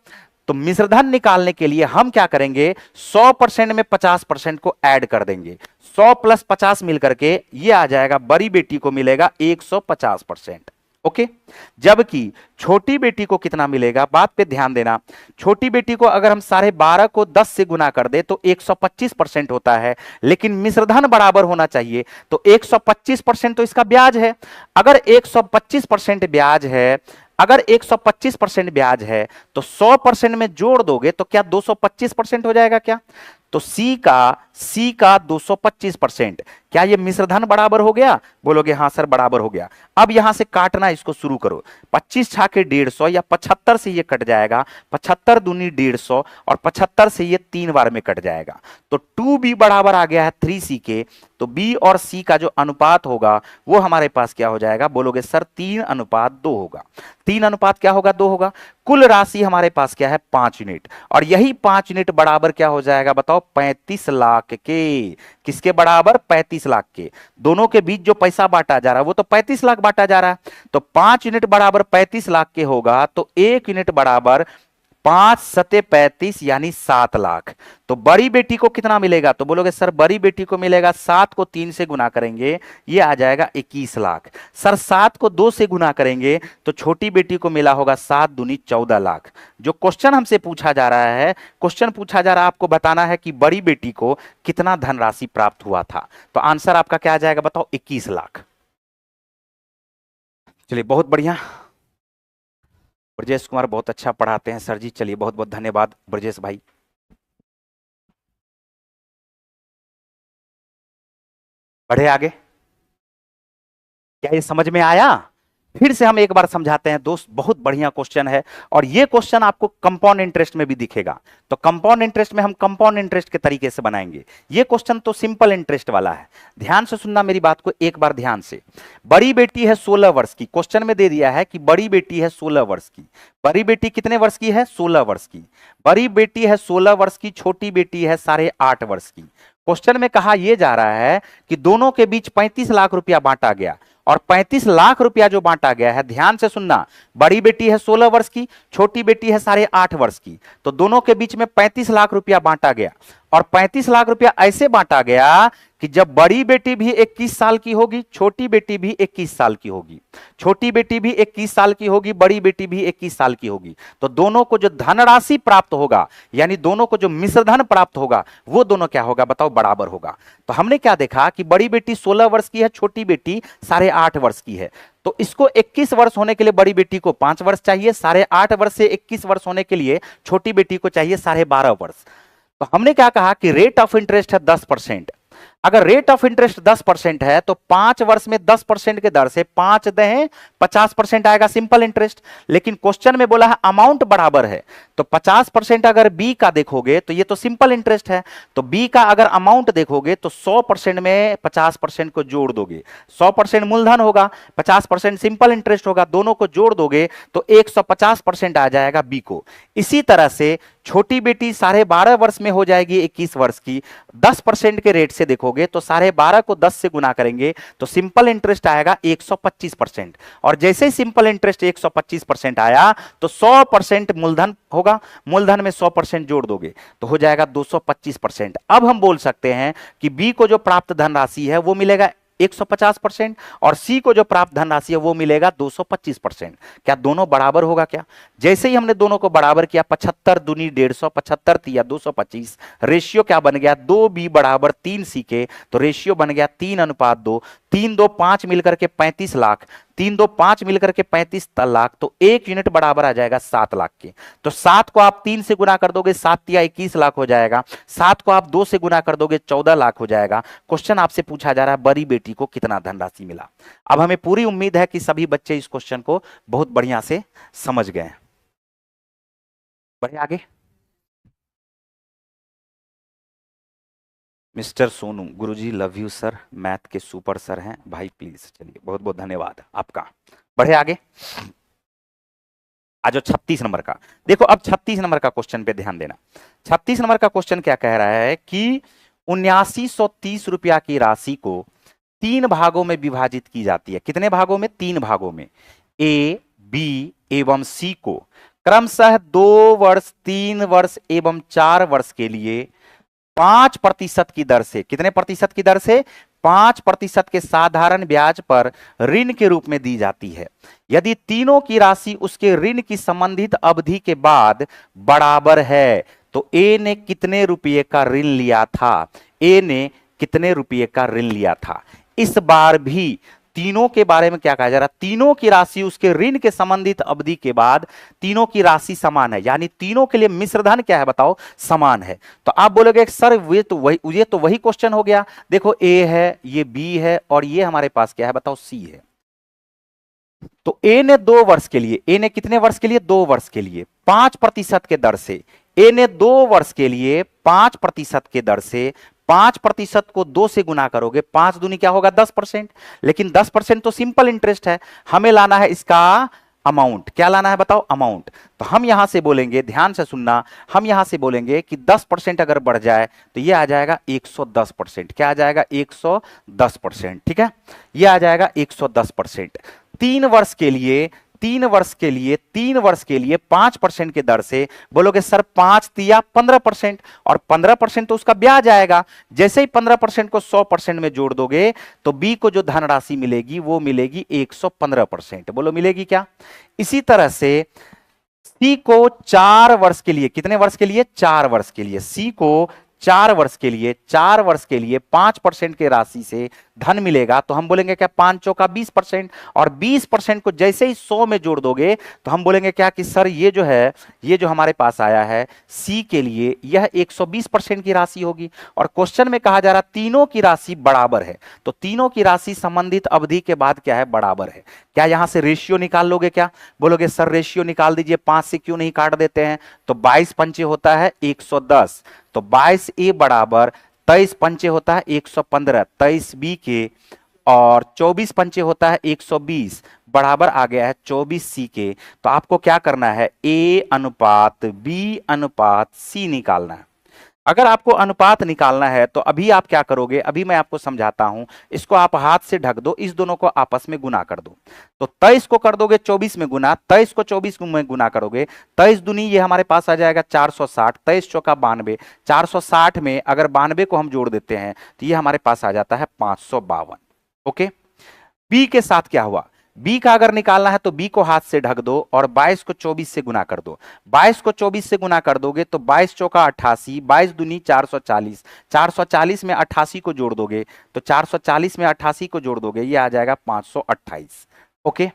तो मिश्रधन निकालने के लिए हम क्या करेंगे? 100% में 50% को ऐड कर देंगे। 100 प्लस 50 मिलकर के ये आ जाएगा, बड़ी बेटी को मिलेगा 150%। ओके। जबकि छोटी बेटी को कितना मिलेगा? बात पे ध्यान देना। छोटी बेटी को अगर हम 12.5 को 10 से गुना कर दे तो 125% होता है, लेकिन मिश्रधन बराबर होना चाहिए, तो 125% तो इसका ब्याज है। अगर 125% ब्याज है, अगर 125% ब्याज है तो 100% में जोड़ दोगे तो क्या 225% हो जाएगा क्या? तो सी का 225%। क्या ये मिश्रधन बराबर हो गया? बोलोगे हाँ सर बराबर हो गया। अब यहां से काटना इसको शुरू करो। 25 छाके 150 या 75 से ये कट जाएगा, 75 दूनी 150 और 75 से ये 3 बार में कट जाएगा। तो 2b बराबर आ गया है 3c के। तो b और c का जो अनुपात होगा वो हमारे पास क्या हो जाएगा? बोलोगे सर 3:2 होगा। 3 क्या होगा? 2 होगा। कुल राशि हमारे पास क्या है? 5 यूनिट। और यही 5 यूनिट बराबर क्या हो जाएगा बताओ? 35 लाख के। किसके बराबर? 35 लाख के। दोनों के बीच जो पैसा बांटा जा रहा है वो तो 35 लाख बांटा जा रहा है। तो 5 यूनिट बराबर 35 लाख के होगा, तो 1 यूनिट बराबर 5 सते 35 यानी 7 लाख। तो बड़ी बेटी को कितना मिलेगा? तो बोलोगे सर बड़ी बेटी को मिलेगा 7 को 3 से गुना करेंगे ये आ जाएगा 21 लाख। सर 7 को 2 से गुना करेंगे तो छोटी बेटी को मिला होगा 7 दूनी 14 लाख। जो क्वेश्चन हमसे पूछा जा रहा है, क्वेश्चन पूछा जा रहा है आपको बताना है कि बड़ी बेटी को कितना धनराशि प्राप्त हुआ था। तो आंसर आपका क्या आ जाएगा बताओ? 21 लाख। चलिए बहुत बढ़िया, ब्रजेश कुमार बहुत अच्छा पढ़ाते हैं सर जी। चलिए बहुत बहुत धन्यवाद ब्रजेश भाई। बढ़े आगे। क्या ये समझ में आया? फिर से हम एक बार समझाते हैं दोस्त, बहुत बढ़िया क्वेश्चन है और ये क्वेश्चन आपको कंपाउंड इंटरेस्ट में भी दिखेगा। तो कंपाउंड इंटरेस्ट में हम कंपाउंड इंटरेस्ट के तरीके से बनाएंगे। ये क्वेश्चन तो सिंपल इंटरेस्ट वाला है। ध्यान से सुनना मेरी बात को एक बार ध्यान से। बड़ी बेटी है 16 वर्ष की, क्वेश्चन में दे दिया है कि बड़ी बेटी है 16 वर्ष की। बड़ी बेटी कितने वर्ष की है? 16 वर्ष की। बड़ी बेटी है 16 वर्ष की, छोटी बेटी है 8.5 वर्ष की। क्वेश्चन में कहा यह जा रहा है कि दोनों के बीच 35 लाख रुपया बांटा गया और 35 लाख रुपया जो बांटा गया है, ध्यान से सुनना, बड़ी बेटी है 16 वर्ष की, छोटी बेटी है 8.5 वर्ष की, तो दोनों के बीच में 35 लाख रुपया बांटा गया। और 35 लाख रुपया ऐसे बांटा गया कि जब बड़ी बेटी भी 21 साल की होगी, छोटी बेटी भी 21 साल की होगी, छोटी बेटी भी 21 साल की होगी, बड़ी बेटी भी 21 साल की होगी, तो दोनों को जो धनराशि प्राप्त होगा, यानी दोनों को जो मिश्रधन प्राप्त होगा, वो दोनों क्या होगा बताओ, बराबर होगा। तो हमने क्या देखा कि बड़ी बेटी 16 वर्ष की है, छोटी बेटी 8.5 वर्ष की है, तो इसको 21 वर्ष होने के लिए बड़ी बेटी को 5 वर्ष चाहिए, 8.5 वर्ष से 21 वर्ष होने के लिए छोटी बेटी को चाहिए 12.5 वर्ष। तो हमने क्या कहा कि रेट ऑफ इंटरेस्ट है 10%। अगर रेट ऑफ इंटरेस्ट 10% है तो 5 वर्ष में 10% के दर से 5 दें 50% आएगा सिंपल इंटरेस्ट। लेकिन क्वेश्चन में बोला है अमाउंट बराबर है, तो 50% अगर बी का देखोगे तो ये तो सिंपल इंटरेस्ट है, तो बी का अगर अमाउंट देखोगे तो 100% में 50% को जोड़ दोगे, 100% मूलधन होगा, 50% सिंपल इंटरेस्ट होगा, दोनों को जोड़ दोगे तो 150% आ जाएगा बी को। इसी तरह से छोटी बेटी 12.5 वर्ष में हो जाएगी 21 वर्ष की, 10% के रेट से देखोगे तो 12.5 को 10 से गुना करेंगे तो सिंपल इंटरेस्ट आएगा 125%। और जैसे ही सिंपल इंटरेस्ट 125% आया तो 100% मूलधन होगा, मूलधन में 100% जोड़ दोगे तो हो जाएगा 225%। अब हम बोल सकते हैं कि बी को जो प्राप्त धनराशि है वो मिलेगा 150% और सी को जो प्राप्त धनराशि है वो मिलेगा 225%। क्या दोनों बराबर होगा क्या? जैसे ही हमने दोनों को बराबर किया, 75 दूनी 150, 75 या 225, रेशियो क्या बन गया 2b बराबर 3c के, तो रेशियो बन गया 3:2, 3 2 5 मिलकर के 35 लाख, 3 2 5 मिलकर के 35 लाख, तो 1 यूनिट बराबर आ जाएगा 7 लाख के। तो 7 को आप 3 से गुना कर दोगे, 7 या 21 लाख हो जाएगा, 7 को आप 2 से गुना कर दोगे 14 लाख हो जाएगा। क्वेश्चन आपसे पूछा जा रहा है बड़ी बेटी को कितना धनराशि मिला। अब हमें पूरी उम्मीद है कि सभी बच्चे इस क्वेश्चन को बहुत बढ़िया से समझ गए हैं। बढ़े आगे। Mister Sonu, Guruji love you sir, math के सुपर सर हैं भाई, प्लीज। चलिए बहुत बहुत धन्यवाद आपका। बढ़े आगे। आज 36 नंबर का देखो, अब 36 नंबर का क्वेश्चन पे ध्यान देना। 36 नंबर का क्वेश्चन क्या कह रहा है कि 7930 रुपया की राशि को 3 भागों में विभाजित की जाती है। कितने भागों में? 3 भागों में। ए, बी एवं सी को क्रमशः 2 वर्ष, 3 वर्ष एवं 4 वर्ष के लिए 5% की दर से, कितने प्रतिशत की दर से? 5% के साधारण ब्याज पर ऋण के रूप में दी जाती है। यदि तीनों की राशि उसके ऋण की संबंधित अवधि के बाद बराबर है तो ए ने कितने रुपये का ऋण लिया था? ए ने कितने रुपये का ऋण लिया था? इस बार भी तीनों के बारे में क्या कहा जा रहा है? तीनों की राशि उसके ऋण के संबंधित अवधि के बाद तीनों की राशि समान है, यानी तीनों के लिए मिश्रधन क्या है बताओ? समान है। तो आप बोलोगे सर ये तो वही क्वेश्चन हो गया। देखो ए है, ये बी है और ये हमारे पास क्या है बताओ? सी है। तो ए ने 2 वर्ष के लिए, ए ने कितने वर्ष के लिए? 2 वर्ष के लिए 5% के दर से, ए ने 2 वर्ष के लिए 5% के दर से 5% को 2 से गुना करोगे, 5 दूनी क्या होगा? 10%। लेकिन 10% तो सिंपल इंटरेस्ट है, हमें लाना है इसका अमाउंट। क्या लाना है बताओ? अमाउंट। तो हम यहां से बोलेंगे, ध्यान से सुनना, हम यहां से बोलेंगे कि 10% अगर बढ़ जाए तो ये आ जाएगा 110%। क्या आ जाएगा? 110%। ठीक है, ये आ जाएगा 110%। 3 वर्ष के लिए 5% के दर से बोलोगे सर 5 दिया 15%, और 15% तो उसका ब्याज आएगा। जैसे ही 15% को 100% में जोड़ दोगे तो बी को जो धनराशि मिलेगी वो मिलेगी 115%। बोलो मिलेगी क्या? इसी तरह से सी को 4 वर्ष के लिए, कितने वर्ष के लिए? 4 वर्ष के लिए। सी को 4 वर्ष के लिए 5% के राशि से धन मिलेगा, तो हम बोलेंगे क्या? 5 चौका 20%, और 20% को जैसे ही 100 में जोड़ दोगे तो हम बोलेंगे क्या कि सर ये जो है, ये जो हमारे पास आया है सी के लिए यह 120% की राशि होगी। और क्वेश्चन में कहा जा रहा तीनों की राशि बराबर है, तो तीनों की राशि संबंधित अवधि के बाद क्या है? बराबर है। क्या यहां से रेशियो निकाल लोगे क्या? बोलोगे सर रेशियो निकाल दीजिए, 5 से क्यों नहीं काट देते हैं? तो 22 पंचे होता है 110, तो 22 ए बराबर 23 पंचे होता है 115, 23 बी के, और 24 पंचे होता है 120 बराबर आ गया है 24 सी के। तो आपको क्या करना है? ए अनुपात बी अनुपात सी निकालना है। अगर आपको अनुपात निकालना है तो अभी आप क्या करोगे, अभी मैं आपको समझाता हूं। इसको आप हाथ से ढक दो, इस दोनों को आपस में गुना कर दो। तो 23 को कर दोगे 24 में गुना, 23 को 24 में गुना करोगे, 23 दूनी ये हमारे पास आ जाएगा 460, 23 चौका 92, 460 में अगर 92 को हम जोड़ देते हैं तो ये हमारे पास आ जाता है 552। ओके, बी के साथ क्या हुआ, बी का अगर निकालना है तो बी को हाथ से ढक दो और 22 को 24 से गुना कर दो। 22 को 24 से गुना कर दोगे तो 22 चौका 88, 22 दूनी 440, 440 में 88 को जोड़ दोगे तो 440 में 88 को जोड़ दोगे ये आ जाएगा 528। ओके,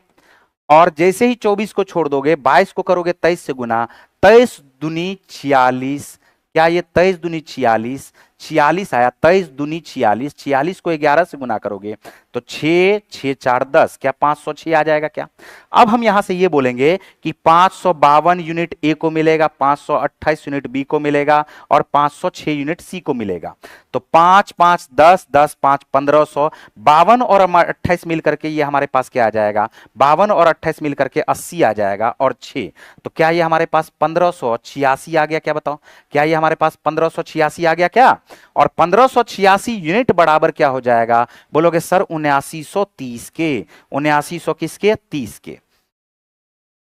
और जैसे ही 24 को छोड़ दोगे 22 को करोगे 23 से गुना, 23 दूनी 46, क्या ये 23 दूनी 46, 46 आया, 23 दूनी 46, 46 को 11 से गुना करोगे तो 6 6 4 10, क्या 506 आ जाएगा क्या। अब हम यहां से ये बोलेंगे कि 552 यूनिट ए को मिलेगा, 528 यूनिट बी को मिलेगा और 506 यूनिट सी को मिलेगा। तो 5 5 10 10 5 1500, 52 और 28 मिल करके ये हमारे पास क्या आ जाएगा, 52 और 28 मिल करके 80 आ जाएगा और 6, तो क्या ये हमारे पास 1586 आ गया क्या, बताओ क्या ये हमारे पास 1586 आ गया क्या। और 1586 यूनिट बराबर क्या हो जाएगा, बोलोगे सर 7930 के, 7900 किसके, 30 के।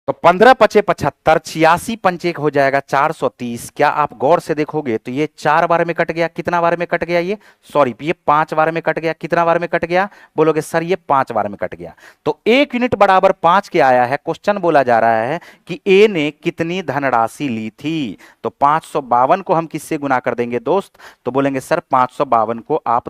तो 15 पचे 75, 86 पंचे एक हो जाएगा 430। क्या आप गौर से देखोगे तो ये 4 बार में कट गया, कितना बार में कट गया ये, सॉरी ये 5 बार में कट गया, कितना बार में कट गया, बोलोगे सर ये 5 बार में कट गया। तो 1 यूनिट बराबर 5 के आया है। क्वेश्चन बोला जा रहा है कि ए ने कितनी धनराशि ली थी। तो 552 को हम किससे गुना कर देंगे दोस्त, तो बोलेंगे सर 552 को आप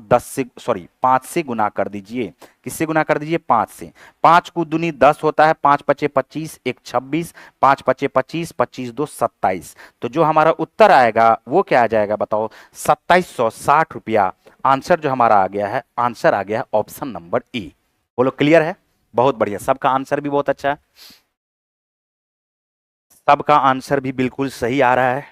5 से गुना कर दीजिए। किससे गुना कर दीजिए, 5 से। 5 को दूनी 10 होता है, 5 पचे 25, 1 26, 5 पचे 25, 25 2 27। तो जो हमारा उत्तर आएगा वो क्या आ जाएगा बताओ, 2760 रुपया। आंसर जो हमारा आ गया है, आंसर आ गया है ऑप्शन नंबर ए। बोलो क्लियर है, बहुत बढ़िया, सबका आंसर भी बहुत अच्छा है, सबका आंसर भी बिल्कुल सही आ रहा है।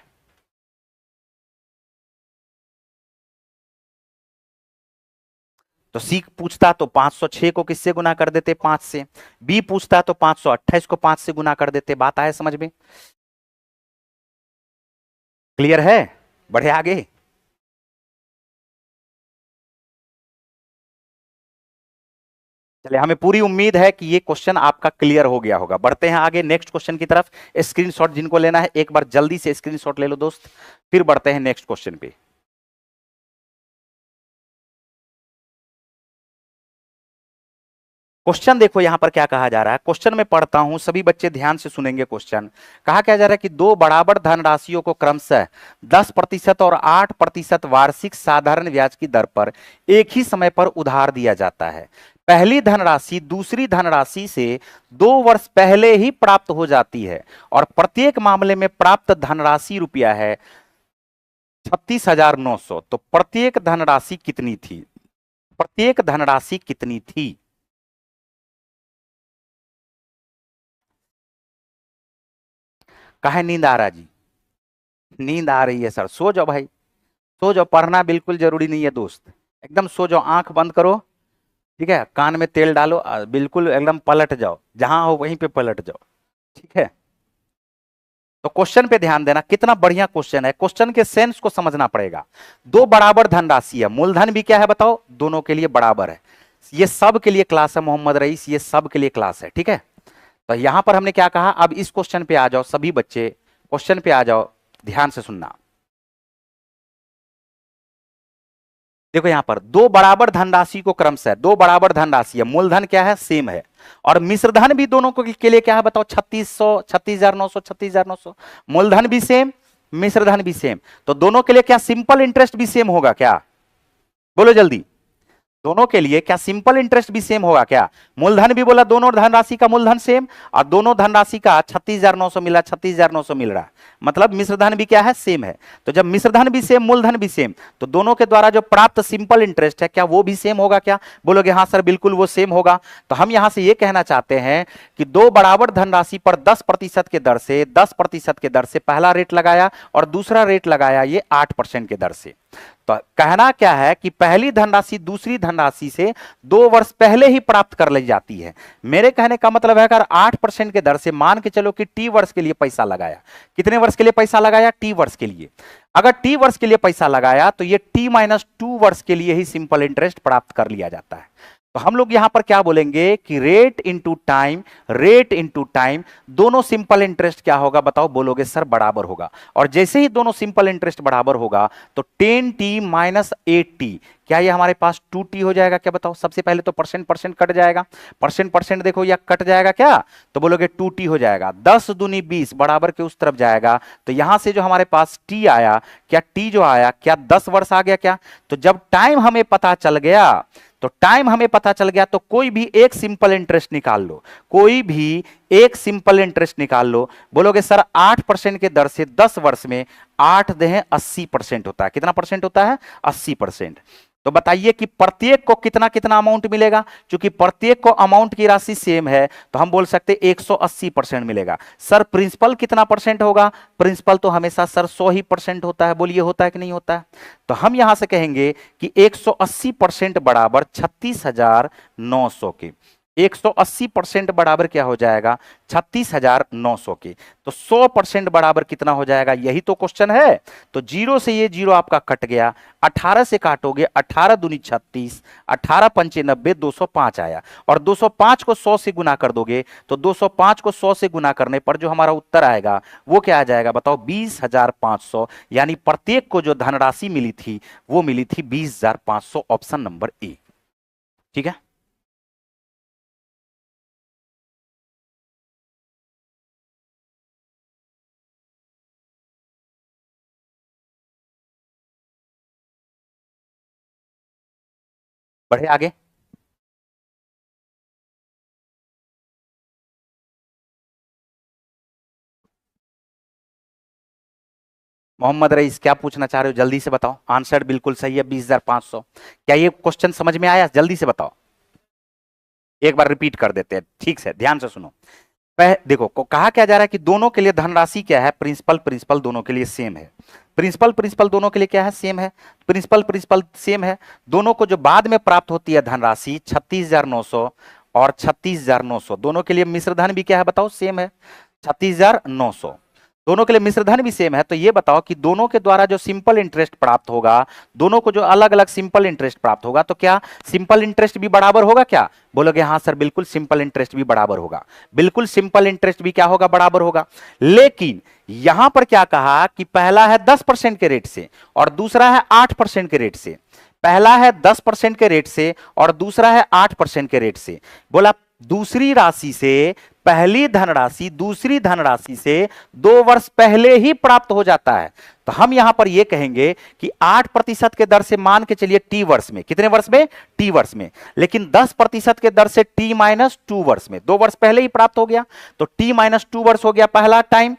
तो सी पूछता तो 506 को किससे गुना कर देते, 5 से। बी पूछता तो 528 को 5 से गुना कर देते। बात आए समझ में, क्लियर है, बढ़े आगे। चलिए, हमें पूरी उम्मीद है कि ये क्वेश्चन आपका क्लियर हो गया होगा। बढ़ते हैं आगे नेक्स्ट क्वेश्चन की तरफ। स्क्रीनशॉट जिनको लेना है एक बार जल्दी से स्क्रीनशॉट ले लो दोस्त, फिर बढ़ते हैं नेक्स्ट क्वेश्चन पे। क्वेश्चन देखो यहां पर क्या कहा जा रहा है, क्वेश्चन में पढ़ता हूं, सभी बच्चे ध्यान से सुनेंगे। क्वेश्चन कहा क्या जा रहा है कि दो बराबर धनराशियों को क्रमशः 10% और 8% वार्षिक साधारण ब्याज की दर पर एक ही समय पर उधार दिया जाता है। पहली धनराशि दूसरी धनराशि से 2 वर्ष पहले ही प्राप्त हो जाती है और प्रत्येक मामले में प्राप्त धनराशि रुपया है 36,900। तो प्रत्येक धनराशि कितनी थी, प्रत्येक धनराशि कितनी थी। काहे नींद आ रहा जी, नींद आ रही है सर, सो जाओ भाई, सो जाओ, पढ़ना बिल्कुल जरूरी नहीं है दोस्त, एकदम सो जाओ, आंख बंद करो, ठीक है, कान में तेल डालो, बिल्कुल एकदम पलट जाओ, जहां हो वहीं पे पलट जाओ, ठीक है। तो क्वेश्चन पे ध्यान देना, कितना बढ़िया क्वेश्चन है, क्वेश्चन के सेंस को समझना पड़ेगा। दो बराबर धनराशि है, मूलधन भी क्या है बताओ, दोनों के लिए बराबर है। ये सब के लिए क्लास है मोहम्मद रईस, ये सब के लिए क्लास है, ठीक है। तो यहां पर हमने क्या कहा, अब इस क्वेश्चन पे आ जाओ सभी बच्चे, क्वेश्चन पे आ जाओ, ध्यान से सुनना। देखो यहां पर दो बराबर धनराशि को क्रमशः, दो बराबर धनराशि है, मूलधन क्या है सेम है और मिश्रधन भी दोनों के लिए क्या है बताओ, 3600, 36,900, 36,900। मूलधन भी सेम, मिश्रधन भी सेम, तो दोनों के लिए क्या सिंपल इंटरेस्ट भी सेम होगा क्या, बोलो जल्दी। दोनों के लिए क्या सिंपल इंटरेस्ट भी सेम होगा क्या। मूलधन भी बोला, दोनों धनराशि का मूलधन सेम और दोनों धनराशि का 36,900 मिला, 36,900 मिल रहा है, मतलब मिश्रधन भी क्या है सेम है। तो जब मिश्रधन भी सेम मूलधन भी सेम, तो दोनों के द्वारा जो प्राप्त सिंपल इंटरेस्ट है क्या वो भी सेम होगा क्या, बोलोगे हाँ सर बिल्कुल वो सेम होगा। तो हम यहां से ये कहना चाहते हैं कि दो बराबर धनराशि पर 10% के दर से, 10% के दर से पहला रेट लगाया और दूसरा रेट लगाया ये 8% के दर से। तो कहना क्या है कि पहली धनराशि दूसरी धनराशि से 2 वर्ष पहले ही प्राप्त कर ली जाती है। मेरे कहने का मतलब है अगर 8% के दर से मान के चलो कि टी वर्ष के लिए पैसा लगाया, कितने वर्ष के लिए पैसा लगाया? टी वर्ष के लिए। अगर टी वर्ष के लिए पैसा लगाया तो ये t-2 वर्ष के लिए ही सिंपल इंटरेस्ट प्राप्त कर लिया जाता है। तो हम लोग यहां पर क्या बोलेंगे कि रेट इंटू टाइम, दोनों सिंपल इंटरेस्ट क्या होगा बताओ? बोलोगे सर बराबर होगा। और जैसे ही दोनों सिंपल इंटरेस्ट बराबर होगा तो 10t माइनस 8t, क्या ये हमारे पास 2t हो जाएगा क्या बताओ? सबसे पहले तो परसेंट कट जाएगा, परसेंट देखो या कट जाएगा क्या? तो बोलोगे 2t हो जाएगा। 10 दूनी 20 बराबर के उस तरफ जाएगा, तो यहां से जो हमारे पास t आया, क्या t जो आया क्या 10 वर्ष आ गया क्या? तो जब टाइम हमें पता चल गया तो कोई भी एक सिंपल इंटरेस्ट निकाल लो, कोई भी एक सिंपल इंटरेस्ट निकाल लो। बोलोगे सर 8% के दर से 10 वर्ष में 8 दें 80% होता है। कितना परसेंट होता है? 80%। तो बताइए कि प्रत्येक को कितना कितना अमाउंट मिलेगा? क्योंकि प्रत्येक को अमाउंट की राशि सेम है तो हम बोल सकते 180% मिलेगा। सर प्रिंसिपल कितना परसेंट होगा? प्रिंसिपल तो हमेशा सर 100 ही परसेंट होता है। बोलिए होता है कि नहीं होता है? तो हम यहां से कहेंगे कि 180% बराबर 36,900 के। 180% बराबर क्या हो जाएगा? 36,900 के। तो 100% बराबर कितना हो जाएगा? यही तो क्वेश्चन है। तो 0 से ये 0 आपका कट गया, 18 से काटोगे 18 दूनी 36, 18 पंचे 90, 205 आया। और 205 को 100 से गुना कर दोगे तो 205 को 100 से गुना करने पर जो हमारा उत्तर आएगा वो क्या आ जाएगा बताओ? 20,500। यानी प्रत्येक को जो धनराशि मिली थी वो मिली थी 20,500। Option number A. ठीक है। बढ़े आगे। मोहम्मद रईस क्या पूछना चाह रहे हो? जल्दी से बताओ। आंसर बिल्कुल सही है 20,500। क्या ये क्वेश्चन समझ में आया? जल्दी से बताओ। एक बार रिपीट कर देते हैं, ठीक से ध्यान से सुनो। देखो कहा क्या जा रहा है कि दोनों के लिए धनराशि क्या है? प्रिंसिपल दोनों के लिए सेम है। प्रिंसिपल दोनों के लिए क्या है? सेम है। प्रिंसिपल सेम है। दोनों को जो बाद में प्राप्त होती है धनराशि 36,900 और 36,900, दोनों के लिए मिश्र धन भी क्या है बताओ? सेम है 36,900। दोनों के लिए मिश्र धन भी सेम है। तो ये बताओ कि दोनों के द्वारा जो सिंपल इंटरेस्ट प्राप्त होगा, दोनों को जो अलग अलग सिंपल इंटरेस्ट प्राप्त होगा, तो क्या सिंपल इंटरेस्ट भी बराबर होगा क्या? बोलोगे हाँ सर बिल्कुल सिंपल इंटरेस्ट भी बराबर होगा। बिल्कुल सिंपल इंटरेस्ट भी क्या होगा? बराबर होगा। लेकिन यहां पर क्या कहा कि पहला है 10% के रेट से और दूसरा है 8% के रेट से। पहला है 10% के रेट से और दूसरा है 8% के रेट से। बोला दूसरी राशि से पहली धनराशि दूसरी धनराशि से 2 वर्ष पहले ही प्राप्त हो जाता है। तो हम यहां पर यह कहेंगे कि 8% के दर से मान के चलिए टी वर्ष में। कितने वर्ष में? टी वर्ष में। लेकिन 10% के दर से t-2 वर्ष में, 2 वर्ष पहले ही प्राप्त हो गया। तो t-2 वर्ष हो गया पहला टाइम,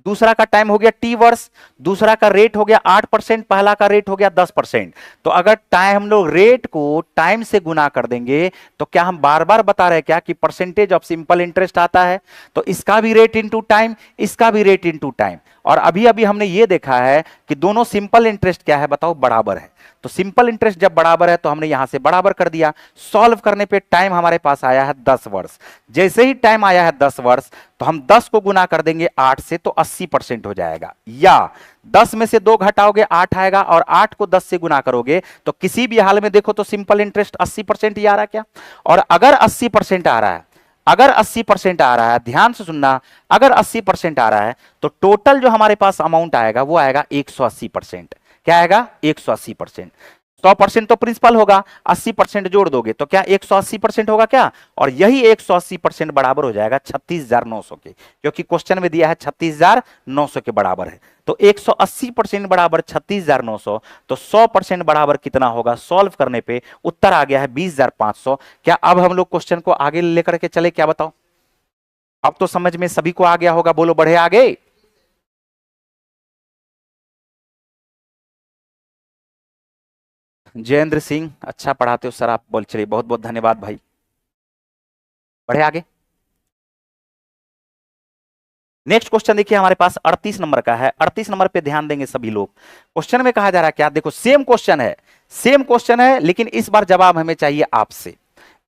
दूसरा का टाइम हो गया टी वर्ष, दूसरा का रेट हो गया 8%, पहला का रेट हो गया 10%। तो अगर टाइम हम लोग रेट को टाइम से गुना कर देंगे तो क्या हम बार बार बता रहे क्या कि परसेंटेज ऑफ सिंपल इंटरेस्ट आता है? तो इसका भी रेट इनटू टाइम, इसका भी रेट इनटू टाइम। और अभी अभी हमने ये देखा है कि दोनों सिंपल इंटरेस्ट क्या है बताओ? बराबर है। तो सिंपल इंटरेस्ट जब बराबर है तो हमने यहां से बराबर कर दिया। सॉल्व करने पे टाइम हमारे पास आया है 10 वर्ष। जैसे ही टाइम आया है 10 वर्ष तो हम 10 को गुना कर देंगे 8 से तो 80% हो जाएगा। या 10 में से 2 घटाओगे 8 आएगा और 8 को 10 से गुना करोगे तो किसी भी हाल में देखो तो सिंपल इंटरेस्ट 80% ही आ रहा है क्या? और अगर 80% आ रहा है, अगर 80% आ रहा है, ध्यान से सुनना, अगर 80% आ रहा है तो टोटल जो हमारे पास अमाउंट आएगा वो आएगा 180%। क्या आएगा? 180%। 100% तो प्रिंसिपल होगा, 80% जोड़ दोगे तो क्या 180% होगा क्या? और यही 180% बराबर हो जाएगा 36,900 के, क्योंकि क्वेश्चन में दिया है 36,900 के बराबर है। तो 180% बराबर 36,900, तो 100% बराबर कितना होगा? सॉल्व करने पे उत्तर आ गया है 20,500। क्या अब हम लोग क्वेश्चन को आगे लेकर के चले? क्या बताओ? अब तो समझ में सभी को आ गया होगा। बोलो बढ़े आगे। जयेंद्र सिंह अच्छा पढ़ाते हो सर आप। बोल चलिए, बहुत बहुत धन्यवाद भाई। बढ़े आगे। नेक्स्ट क्वेश्चन देखिए हमारे पास 38 नंबर का है। 38 नंबर पे ध्यान देंगे सभी लोग। क्वेश्चन में कहा जा रहा है क्या, देखो सेम क्वेश्चन है, सेम क्वेश्चन है, लेकिन इस बार जवाब हमें चाहिए आपसे,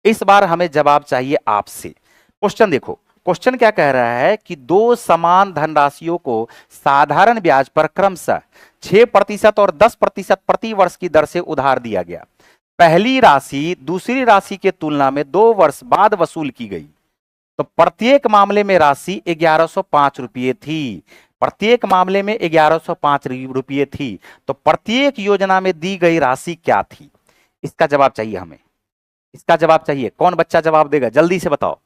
इस बार हमें जवाब चाहिए आपसे। क्वेश्चन देखो, क्वेश्चन क्या कह रहा है कि दो समान धनराशियों को साधारण ब्याज पर क्रमशः 6% और 10% प्रति वर्ष की दर से उधार दिया गया। पहली राशि दूसरी राशि के तुलना में 2 वर्ष बाद वसूल की गई, तो प्रत्येक मामले में राशि 1105 रुपये थी। प्रत्येक मामले में 1105 रुपये थी, तो प्रत्येक योजना में दी गई राशि क्या थी? इसका जवाब चाहिए हमें, इसका जवाब चाहिए। कौन बच्चा जवाब देगा, जल्दी से बताओ।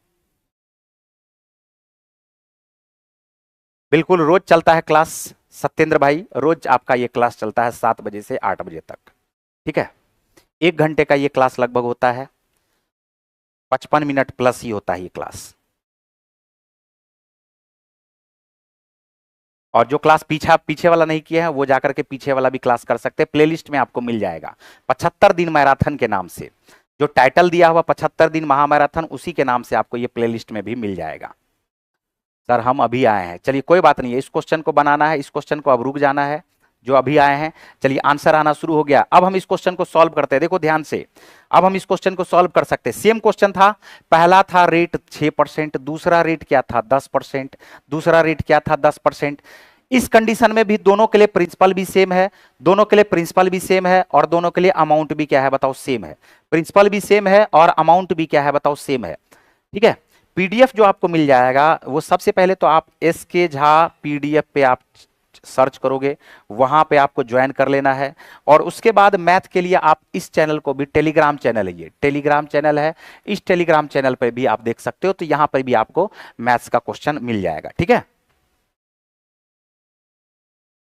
बिल्कुल रोज चलता है क्लास सत्येंद्र भाई, रोज आपका ये क्लास चलता है 7 बजे से 8 बजे तक, ठीक है। 1 घंटे का ये क्लास लगभग होता है, 55 मिनट प्लस ही होता है ये क्लास। और जो क्लास पीछे वाला नहीं किए हैं वो जाकर के पीछे वाला भी क्लास कर सकते हैं, प्लेलिस्ट में आपको मिल जाएगा। 75 दिन मैराथन के नाम से जो टाइटल दिया हुआ 75 दिन महामैराथन, उसी के नाम से आपको ये प्लेलिस्ट में भी मिल जाएगा। सर हम अभी आए हैं, चलिए कोई बात नहीं है, इस क्वेश्चन को बनाना है, इस क्वेश्चन को अब रुक जाना है। जो अभी आए हैं, चलिए आंसर आना शुरू हो गया। अब हम इस क्वेश्चन को सॉल्व करते हैं, देखो ध्यान से। अब हम इस क्वेश्चन को सॉल्व कर सकते हैं। सेम क्वेश्चन था, पहला था रेट 6%, दूसरा रेट क्या था 10%, दूसरा रेट क्या था 10%। इस कंडीशन में भी दोनों के लिए प्रिंसिपल भी सेम है, दोनों के लिए प्रिंसिपल भी सेम है, और दोनों के लिए अमाउंट भी क्या है बताओ, सेम है। प्रिंसिपल भी सेम है और अमाउंट भी क्या है बताओ, सेम है, ठीक है। पीडीएफ जो आपको मिल जाएगा वो सबसे पहले तो आप एसके झा पीडीएफ पे आप सर्च करोगे, वहां पे आपको ज्वाइन कर लेना है। और उसके बाद मैथ के लिए आप इस चैनल को भी, टेलीग्राम चैनल है, ये टेलीग्राम चैनल है, इस टेलीग्राम चैनल पे भी आप देख सकते हो, तो यहां पर भी आपको मैथ्स का क्वेश्चन मिल जाएगा, ठीक है।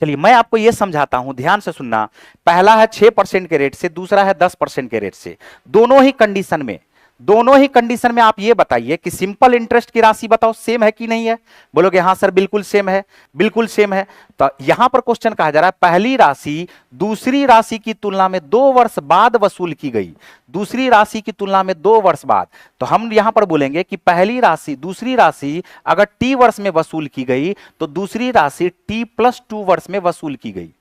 चलिए मैं आपको यह समझाता हूं, ध्यान से सुनना। पहला है 6% के रेट से, दूसरा है 10% के रेट से। दोनों ही कंडीशन में, दोनों ही कंडीशन में आप ये बताइए कि सिंपल इंटरेस्ट की राशि बताओ सेम है कि नहीं है। बोलोगे हाँ सर बिल्कुल सेम है, बिल्कुल सेम है। तो यहां पर क्वेश्चन कहा जा रहा है पहली राशि दूसरी राशि की तुलना में 2 वर्ष बाद वसूल की गई, दूसरी राशि की तुलना में 2 वर्ष बाद। तो हम यहां पर बोलेंगे कि पहली राशि दूसरी राशि अगर टी वर्ष में वसूल की गई, तो दूसरी राशि T+2 वर्ष में वसूल की गई।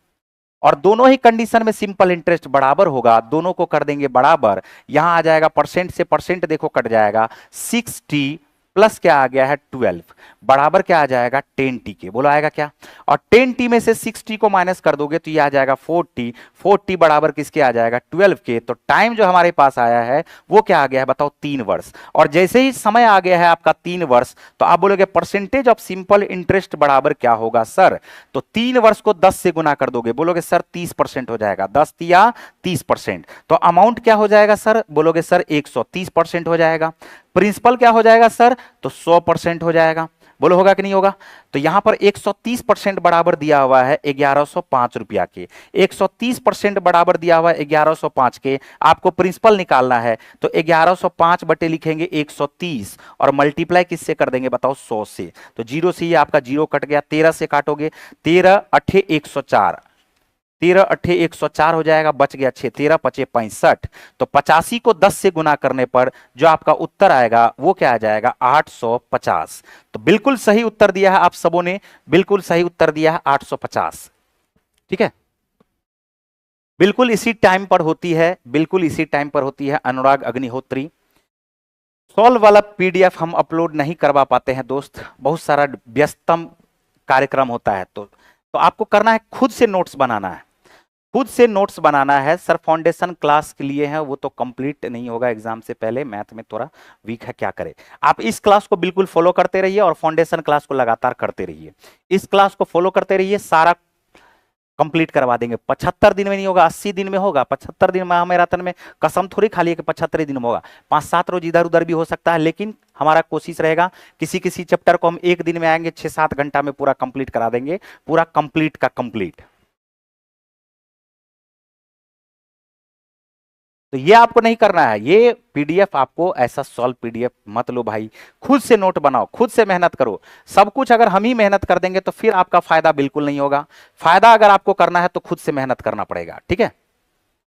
और दोनों ही कंडीशन में सिंपल इंटरेस्ट बराबर होगा, दोनों को कर देंगे बराबर। यहां आ जाएगा परसेंट से परसेंट देखो कट जाएगा, 6T प्लस क्या आ गया है 12 बराबर क्या आ जाएगा 10T के। बोलो आएगा क्या? और 10T में से 6T को माइनस कर दोगे तो ये आ जाएगा 4T, 4T बराबर किसके आ जाएगा 12 के। तो टाइम जो हमारे पास आया है वो क्या आ गया है बताओ 3 वर्ष। और जैसे ही समय आ गया है आपका 3 वर्ष, तो आप बोलोगे परसेंटेज ऑफ सिंपल इंटरेस्ट बराबर क्या होगा सर? तो 3 वर्ष को 10 से गुना कर दोगे, बोलोगे सर 30% हो जाएगा, 10 या 30%। तो अमाउंट क्या हो जाएगा सर? बोलोगे सर 130% हो जाएगा। प्रिंसिपल क्या हो जाएगा सर? तो 100% हो जाएगा। बोलो होगा कि नहीं होगा? तो यहां पर 130% बराबर दिया हुआ है 1105 रुपया के, 130% बराबर दिया हुआ है 1105 के। आपको प्रिंसिपल निकालना है तो 1105 बटे लिखेंगे 130 और मल्टीप्लाई किससे कर देंगे बताओ 100 से। तो 0 से ये आपका 0 कट गया, 13 से काटोगे, 13 8 104, 13 8 104 हो जाएगा, बच गया 6, 13 5 65। तो 85 को 10 से गुना करने पर जो आपका उत्तर आएगा वो क्या आ जाएगा 850। तो बिल्कुल सही उत्तर दिया है आप सबों ने, बिल्कुल सही उत्तर दिया है 850, ठीक है। बिल्कुल इसी टाइम पर होती है, बिल्कुल इसी टाइम पर होती है अनुराग अग्निहोत्री। सॉल्व वाला पीडीएफ हम अपलोड नहीं करवा पाते हैं दोस्त, बहुत सारा व्यस्तम कार्यक्रम होता है। तो आपको करना है खुद से नोट्स बनाना है, खुद से नोट्स बनाना है। सर फाउंडेशन क्लास के लिए है वो तो कंप्लीट नहीं होगा एग्जाम से पहले, मैथ में थोड़ा वीक है, क्या करे। आप इस क्लास को बिल्कुल फॉलो करते रहिए और फाउंडेशन क्लास को लगातार करते रहिए। इस क्लास को फॉलो करते रहिए, सारा कंप्लीट करवा देंगे। 75 दिन में नहीं होगा, 80 दिन में होगा। 75 दिन महामैराथन में कसम थोड़ी खा लिए कि 75 दिन में होगा, 5-7 रोज इधर उधर भी हो सकता है, लेकिन हमारा कोशिश रहेगा किसी किसी चैप्टर को हम एक दिन में आएंगे, 6-7 घंटा में पूरा कंप्लीट करा देंगे, पूरा कंप्लीट का कंप्लीट। तो ये आपको नहीं करना है, ये पीडीएफ आपको ऐसा सॉल्व पीडीएफ मत लो भाई, खुद से नोट बनाओ, खुद से मेहनत करो। सब कुछ अगर हम ही मेहनत कर देंगे तो फिर आपका फायदा बिल्कुल नहीं होगा। फायदा अगर आपको करना है तो खुद से मेहनत करना पड़ेगा, ठीक है।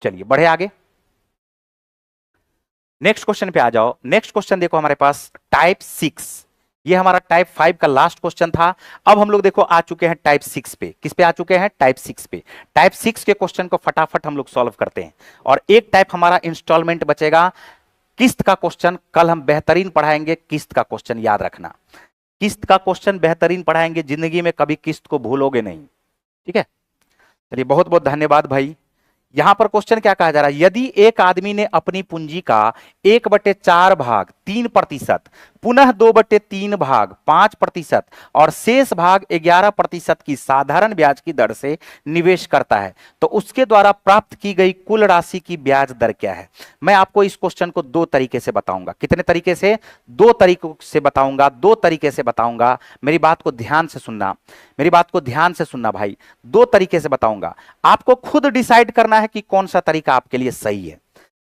चलिए बढ़े आगे, नेक्स्ट क्वेश्चन पे आ जाओ। नेक्स्ट क्वेश्चन देखो हमारे पास टाइप 6, ये हमारा टाइप 5 का लास्ट क्वेश्चन था। अब हम लोग देखो आ चुके हैं टाइप 6 पे। किस पे आ चुके हैं? टाइप 6 पे। टाइप 6 के क्वेश्चन को फटाफट हम लोग सॉल्व करते हैं। और एक टाइप हमारा इंस्टॉलमेंट बचेगा, किस्त का क्वेश्चन। कल हम बेहतरीन पढ़ाएंगे किस्त का क्वेश्चन, याद रखना। किस्त का क्वेश्चन बेहतरीन पढ़ाएंगे, जिंदगी में कभी किस्त को भूलोगे नहीं। ठीक है, चलिए बहुत बहुत धन्यवाद भाई। यहां पर क्वेश्चन क्या कहा जा रहा है, यदि एक आदमी ने अपनी पूंजी का 1/4 भाग 3%, पुनः 2/3 भाग 5% और शेष भाग 11% की साधारण ब्याज की दर से निवेश करता है, तो उसके द्वारा प्राप्त की गई कुल राशि की ब्याज दर क्या है? मैं आपको इस क्वेश्चन को दो तरीके से बताऊंगा। कितने तरीके से? दो तरीकों से बताऊंगा, दो तरीके से बताऊंगा। मेरी बात को ध्यान से सुनना, मेरी बात को ध्यान से सुनना भाई। दो तरीके से बताऊंगा, आपको खुद डिसाइड करना है कि कौन सा तरीका आपके लिए सही है।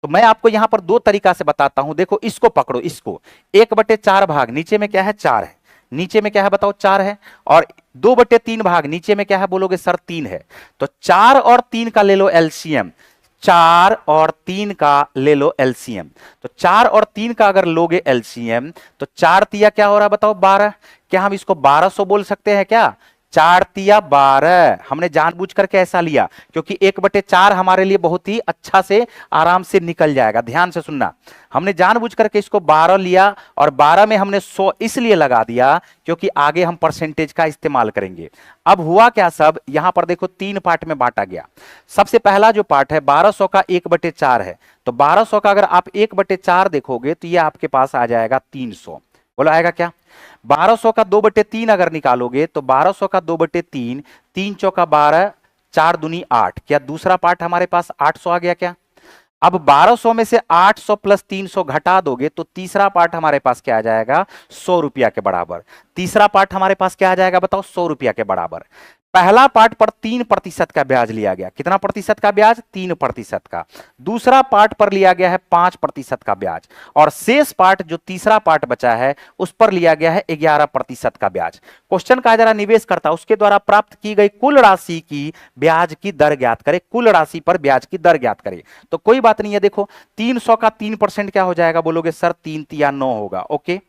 तो मैं आपको यहां पर दो तरीका से बताता हूं। देखो इसको पकड़ो, इसको 1/4 भाग, नीचे में क्या है? 4 है। नीचे में क्या है बताओ? 4 है। और 2/3 भाग, नीचे में क्या है बोलोगे सर? 3 है। तो 4 और 3 का ले लो एलसीएम। 4 और 3 का ले लो एलसीएम। तो 4 और 3 का अगर लोगे एलसीएम तो 4 तिया क्या हो रहा है बताओ? 12। क्या हम इसको 1200 बोल सकते हैं क्या? 4 तिया 12। हमने जानबूझ करके ऐसा लिया क्योंकि 1/4 हमारे लिए बहुत ही अच्छा से आराम से निकल जाएगा। ध्यान से सुनना, हमने जानबूझ करके इसको 12 लिया और 12 में हमने 100 इसलिए लगा दिया क्योंकि आगे हम परसेंटेज का इस्तेमाल करेंगे। अब हुआ क्या सब, यहां पर देखो 3 पार्ट में बांटा गया। सबसे पहला जो पार्ट है 1200 का 1/4 है, तो 1200 का अगर आप 1/4 देखोगे तो ये आपके पास आ जाएगा 300। बोलो आएगा क्या? 1200 का 2/3 अगर निकालोगे तो 1200 का 2/3, 3 चौका 12, 4 दूनी 8। क्या दूसरा पार्ट हमारे पास 800 आ गया क्या? अब 1200 में से 800 प्लस 300 घटा दोगे तो तीसरा पार्ट हमारे पास क्या आ जाएगा? 100 रुपया के बराबर। तीसरा पार्ट हमारे पास क्या आ जाएगा बताओ? 100 रुपया के बराबर। पहला पार्ट पर 3% का ब्याज लिया गया। कितना प्रतिशत का ब्याज? 3% का। दूसरा पार्ट पर लिया गया है 5% का ब्याज और शेष पार्ट जो तीसरा पार्ट बचा है उस पर लिया गया है 11% का ब्याज। क्वेश्चन कहा जा रहा निवेश करता उसके द्वारा प्राप्त की गई कुल राशि की ब्याज की दर ज्ञात करे। कुल राशि पर ब्याज की दर ज्ञात करे। तो कोई बात नहीं है, देखो 300 का 3% क्या हो जाएगा बोलोगे सर? 3 तिया 9 होगा। ओके।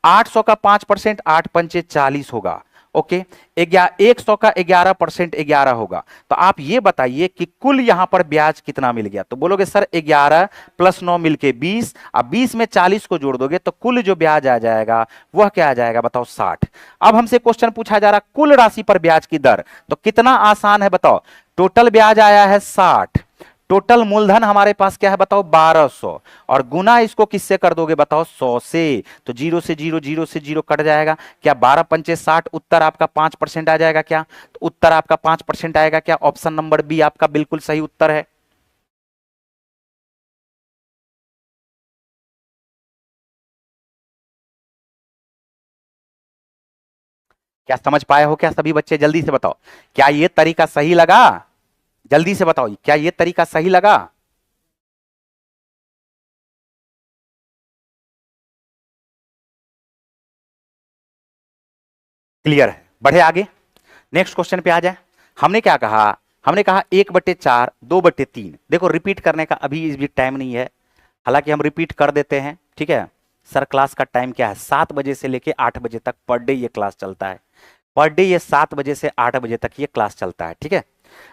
800 का 5%, 8 पंचे 40 होगा। ओके। 100 का 11% 11 होगा। तो आप ये बताइए कि कुल यहां पर ब्याज कितना मिल गया? तो बोलोगे सर 11 प्लस 9 मिलके 20। अब 20 में 40 को जोड़ दोगे तो कुल जो ब्याज आ जाएगा वह क्या आ जाएगा बताओ? 60। अब हमसे क्वेश्चन पूछा जा रहा कुल राशि पर ब्याज की दर, तो कितना आसान है बताओ। टोटल ब्याज आया है 60, टोटल मूलधन हमारे पास क्या है बताओ? 1200 और गुना इसको किससे कर दोगे बताओ? 100 से। तो 0 से 0, 0 से 0 कट जाएगा। क्या 12 पंचे 60? उत्तर आपका 5% आ जाएगा क्या? तो उत्तर आपका 5% आएगा क्या? ऑप्शन नंबर बी आपका बिल्कुल सही उत्तर है। क्या समझ पाए हो क्या सभी बच्चे? जल्दी से बताओ, क्या ये तरीका सही लगा? जल्दी से बताओ, क्या ये तरीका सही लगा? क्लियर है? बढ़े आगे, नेक्स्ट क्वेश्चन पे आ जाए। हमने क्या कहा? हमने कहा 1/4, 2/3। देखो रिपीट करने का अभी भी टाइम नहीं है, हालांकि हम रिपीट कर देते हैं। ठीक है सर, क्लास का टाइम क्या है? 7 बजे से लेके 8 बजे तक पर डे ये क्लास चलता है। पर डे ये 7 बजे से 8 बजे तक ये क्लास चलता है। ठीक है,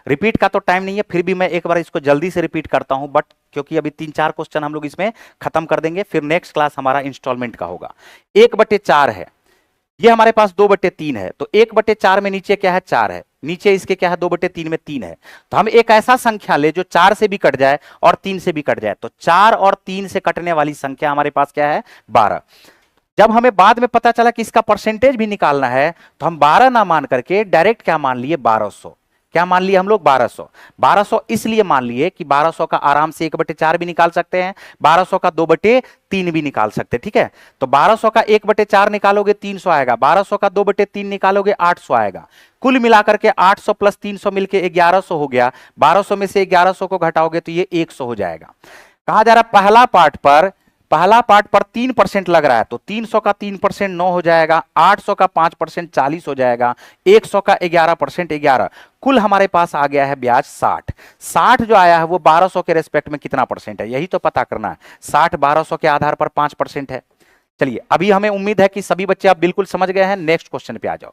रिपीट का तो टाइम नहीं है, फिर भी मैं एक बार इसको जल्दी से रिपीट करता हूं, बट क्योंकि अभी 3-4 क्वेश्चन हम लोग इसमें खत्म कर देंगे, फिर नेक्स्ट क्लास हमारा इंस्टॉलमेंट का होगा। 1/4 है, ये हमारे पास 2/3 है, तो 1/4 में नीचे क्या है? 4 है, नीचे इसके क्या है? 2/3 में 3 है। तो हम एक ऐसा संख्या ले जो 4 से भी कट जाए और 3 से भी कट जाए। तो 4 और 3 से कटने वाली संख्या हमारे पास क्या है? 12। जब हमें बाद में पता चला कि इसका परसेंटेज भी निकालना है तो हम 12 ना मान करके डायरेक्ट क्या मान लिए? 1200। क्या मान लिए हम लोग? 1200। 1200 इसलिए मान लिए कि 1200 का आराम से 1/4 भी निकाल सकते हैं, 1200 का 2/3 भी निकाल सकते हैं। ठीक है, तो 1200 का 1/4 निकालोगे 300 आएगा, 1200 का 2/3 निकालोगे 800 आएगा। कुल मिलाकर के 800 प्लस 300 मिलके 1100 हो गया। 1200 में से 1100 को घटाओगे तो ये 100 हो जाएगा। कहा जा रहा पहला पार्ट पर 3% लग रहा है, तो 300 का 3% 9 हो जाएगा, 800 का 5% 40 हो जाएगा, 100 का 11% 11। कुल हमारे पास आ गया है ब्याज 60। 60 जो आया है वो 1200 के रेस्पेक्ट में कितना परसेंट है, यही तो पता करना है। 60 1200 के आधार पर 5% है। चलिए, अभी हमें उम्मीद है कि सभी बच्चे आप बिल्कुल समझ गए हैं। नेक्स्ट क्वेश्चन पे आ जाओ,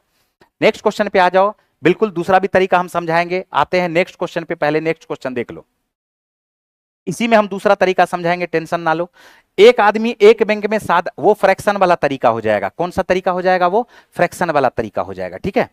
नेक्स्ट क्वेश्चन पे आ जाओ। बिल्कुल दूसरा भी तरीका हम समझाएंगे। आते हैं नेक्स्ट क्वेश्चन पे, पहले नेक्स्ट क्वेश्चन देख लो, इसी में हम दूसरा तरीका समझाएंगे, टेंशन ना लो। एक आदमी एक बैंक में वो फ्रैक्शन वाला तरीका हो जाएगा। कौन सा तरीका हो जाएगा? वो फ्रैक्शन वाला तरीका हो जाएगा, ठीक है।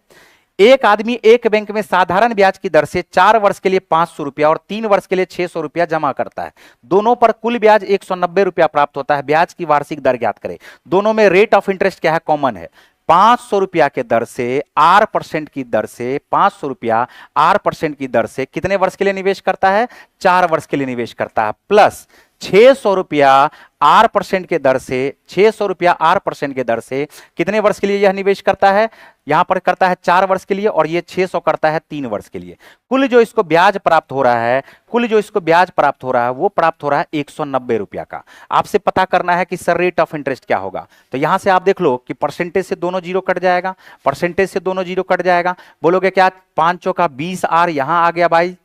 एक आदमी एक बैंक में साधारण ब्याज की दर से 4 वर्ष के लिए 500 रुपया और 3 वर्ष के लिए 600 रुपया जमा करता है। दोनों पर कुल ब्याज 190 रुपया प्राप्त होता है। ब्याज की वार्षिक दर ज्ञात करें। दोनों में रेट ऑफ इंटरेस्ट क्या है? कॉमन है। 500 रुपया के दर से R% की दर से 500 रुपया R% की दर से कितने वर्ष के लिए निवेश करता है? 4 वर्ष के लिए निवेश करता है। प्लस 600 रुपया R% के दर से 600 रुपया R% के दर से कितने वर्ष के लिए यह निवेश करता है? यहां पर करता है 4 वर्ष के लिए और ये 600 करता है 3 वर्ष के लिए। कुल जो इसको ब्याज प्राप्त हो रहा है, कुल जो इसको ब्याज प्राप्त हो रहा है वो प्राप्त हो रहा है 190 रुपया का। आपसे पता करना है कि सर रेट ऑफ इंटरेस्ट क्या होगा। तो यहां से आप देख लो कि परसेंटेज से दोनों जीरो कट जाएगा, परसेंटेज से दोनों जीरो कट जाएगा। बोलोगे क्या? 5 चौका 20 R यहां आ गया भाई,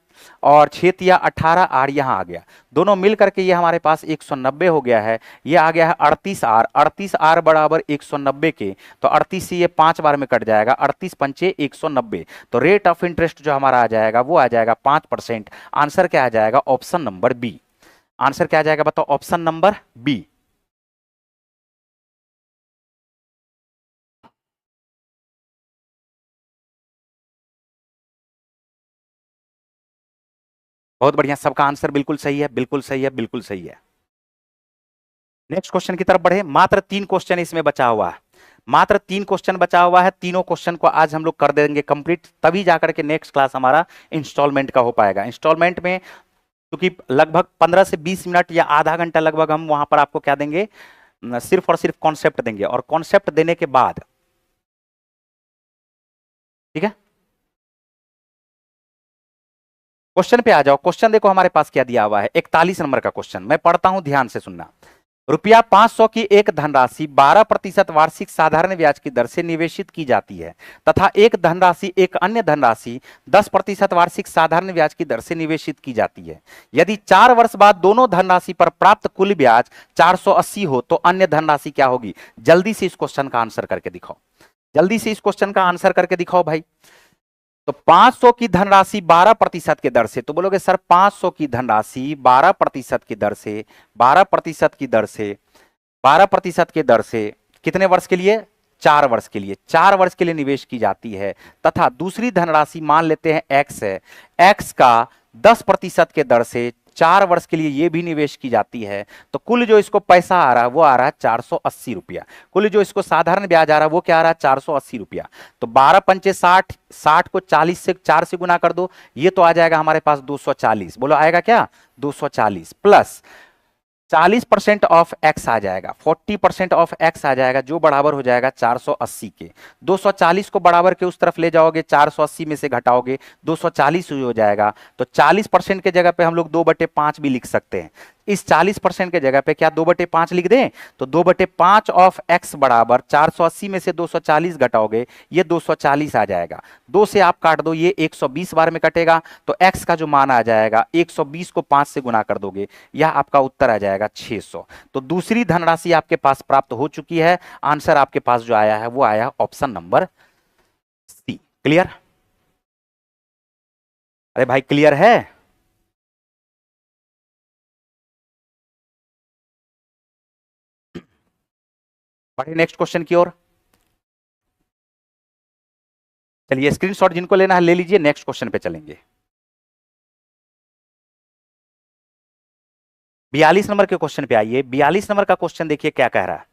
और 6 तिया 18 R यहां आ गया। दोनों मिलकर के ये हमारे पास 190 हो गया है। ये आ गया है 38 R। 38 R बराबर 190 के, तो 38 से ये 5 बार में कट जाएगा। 38 पंचे 190, तो रेट ऑफ इंटरेस्ट जो हमारा आ जाएगा वो आ जाएगा 5%। आंसर क्या आ जाएगा? Option number B. आंसर क्या आ जाएगा बताओ? Option number B. बहुत बढ़िया, सबका आंसर बिल्कुल सही है, बिल्कुल सही है, बिल्कुल सही है। नेक्स्ट क्वेश्चन की तरफ बढ़े। मात्र 3 क्वेश्चन इसमें बचा हुआ है, मात्र 3 क्वेश्चन बचा हुआ है। तीनों क्वेश्चन को आज हम लोग कर देंगे कंप्लीट, तभी जाकर के नेक्स्ट क्लास हमारा इंस्टॉलमेंट का हो पाएगा। इंस्टॉलमेंट में क्योंकि लगभग 15 से 20 मिनट या आधा घंटा लगभग हम वहां पर आपको क्या देंगे? सिर्फ और सिर्फ कॉन्सेप्ट देंगे, और कॉन्सेप्ट देने के बाद, ठीक है, क्वेश्चन पे आ जाओ। क्वेश्चन देखो हमारे पास क्या दिया हुआ है, 41 नंबर का क्वेश्चन मैं पढ़ता हूं, ध्यान से सुनना। रुपया 500 की एक धनराशि 12% वार्षिक साधारण ब्याज की दर से निवेशित की जाती है तथा एक अन्य धनराशि 10% वार्षिक साधारण ब्याज की दर से निवेशित की जाती है। यदि 4 वर्ष बाद दोनों धनराशि पर प्राप्त कुल ब्याज 480 हो तो अन्य धनराशि क्या होगी? जल्दी से इस क्वेश्चन का आंसर करके दिखाओ, जल्दी से इस क्वेश्चन का आंसर करके दिखाओ भाई। तो 500 की धनराशि 12% के दर से, तो बोलोगे सर 500 की धनराशि 12% की दर से, 12% की दर से, 12% के दर से कितने वर्ष के लिए? 4 वर्ष के लिए, 4 वर्ष के लिए निवेश की जाती है। तथा दूसरी धनराशि मान लेते हैं X है, X का 10% के दर से 4 वर्ष के लिए ये भी निवेश की जाती है। तो कुल जो इसको पैसा आ रहा है वो आ रहा है 480 रुपया। कुल जो इसको साधारण ब्याज आ रहा है वो क्या आ रहा है? 480 रुपया। तो 12 पंचे 60, 60 को 40 से 4 से गुना कर दो, ये तो आ जाएगा हमारे पास 240। बोलो आएगा क्या? 240 प्लस 40% ऑफ एक्स आ जाएगा, 40% ऑफ एक्स आ जाएगा, जो बराबर हो जाएगा 480 के। 240 को बराबर के उस तरफ ले जाओगे, 480 में से घटाओगे 240 हो जाएगा। तो 40% के जगह पे हम लोग 2/5 भी लिख सकते हैं। इस 40% के जगह पे क्या 2/5 लिख दें? तो 2/5 ऑफ एक्स बराबर 480 में से 240 घटाओगे, ये 240 आ जाएगा। 2 से आप काट दो, ये 120 बार में कटेगा। तो एक्स का जो मान आ जाएगा 120 को 5 से गुना कर दोगे, यह आपका उत्तर आ जाएगा 600। तो दूसरी धनराशि आपके पास प्राप्त हो चुकी है। आंसर आपके पास जो आया है वो आया ऑप्शन नंबर सी। क्लियर? अरे भाई क्लियर है? बढ़े नेक्स्ट क्वेश्चन की ओर। चलिए स्क्रीनशॉट जिनको लेना है ले लीजिए, नेक्स्ट क्वेश्चन पे चलेंगे। 42 नंबर के क्वेश्चन पे आइए। 42 नंबर का क्वेश्चन देखिए क्या कह रहा है।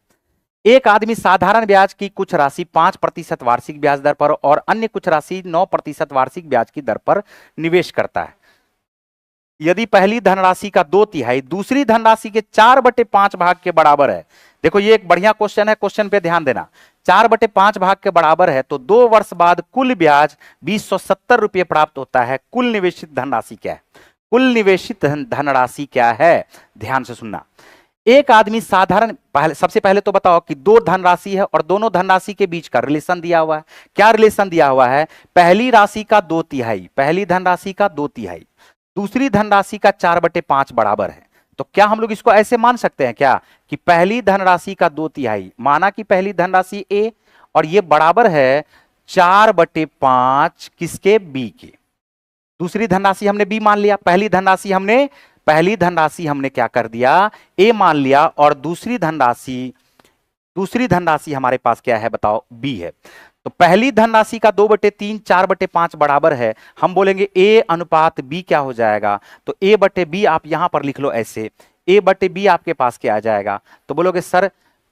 एक आदमी साधारण ब्याज की कुछ राशि 5% वार्षिक ब्याज दर पर और अन्य कुछ राशि 9% वार्षिक ब्याज की दर पर निवेश करता है। यदि पहली धनराशि का 2/3 दूसरी धनराशि के 4/5 भाग के बराबर है। देखो ये एक बढ़िया क्वेश्चन है, क्वेश्चन पे ध्यान देना। 4/5 भाग के बराबर है तो 2 वर्ष बाद कुल ब्याज 2070 रुपये प्राप्त होता है। कुल निवेशित धनराशि क्या है? कुल निवेशित धनराशि क्या है? ध्यान से सुनना। एक आदमी साधारण, सबसे पहले तो बताओ कि 2 धनराशि है और दोनों धनराशि के बीच का रिलेशन दिया हुआ है। क्या रिलेशन दिया हुआ है? पहली राशि का 2/3, पहली धनराशि का 2/3, दूसरी धनराशि का 4/5 बराबर है। तो क्या हम लोग इसको ऐसे मान सकते हैं क्या कि पहली धनराशि का 2/3, माना कि पहली धनराशि ए और ये बराबर है 4/5 किसके, बी के। दूसरी धनराशि हमने बी मान लिया, पहली धनराशि हमने क्या कर दिया, ए मान लिया, और दूसरी धनराशि हमारे पास क्या है बताओ, बी है। तो पहली धनराशि का 2/3 4/5 बराबर है, हम बोलेंगे ए अनुपात बी क्या हो जाएगा, तो ए बटे बी आप यहां पर लिख लो ऐसे, ए बटे बी आपके पास क्या आ जाएगा, तो बोलोगे सर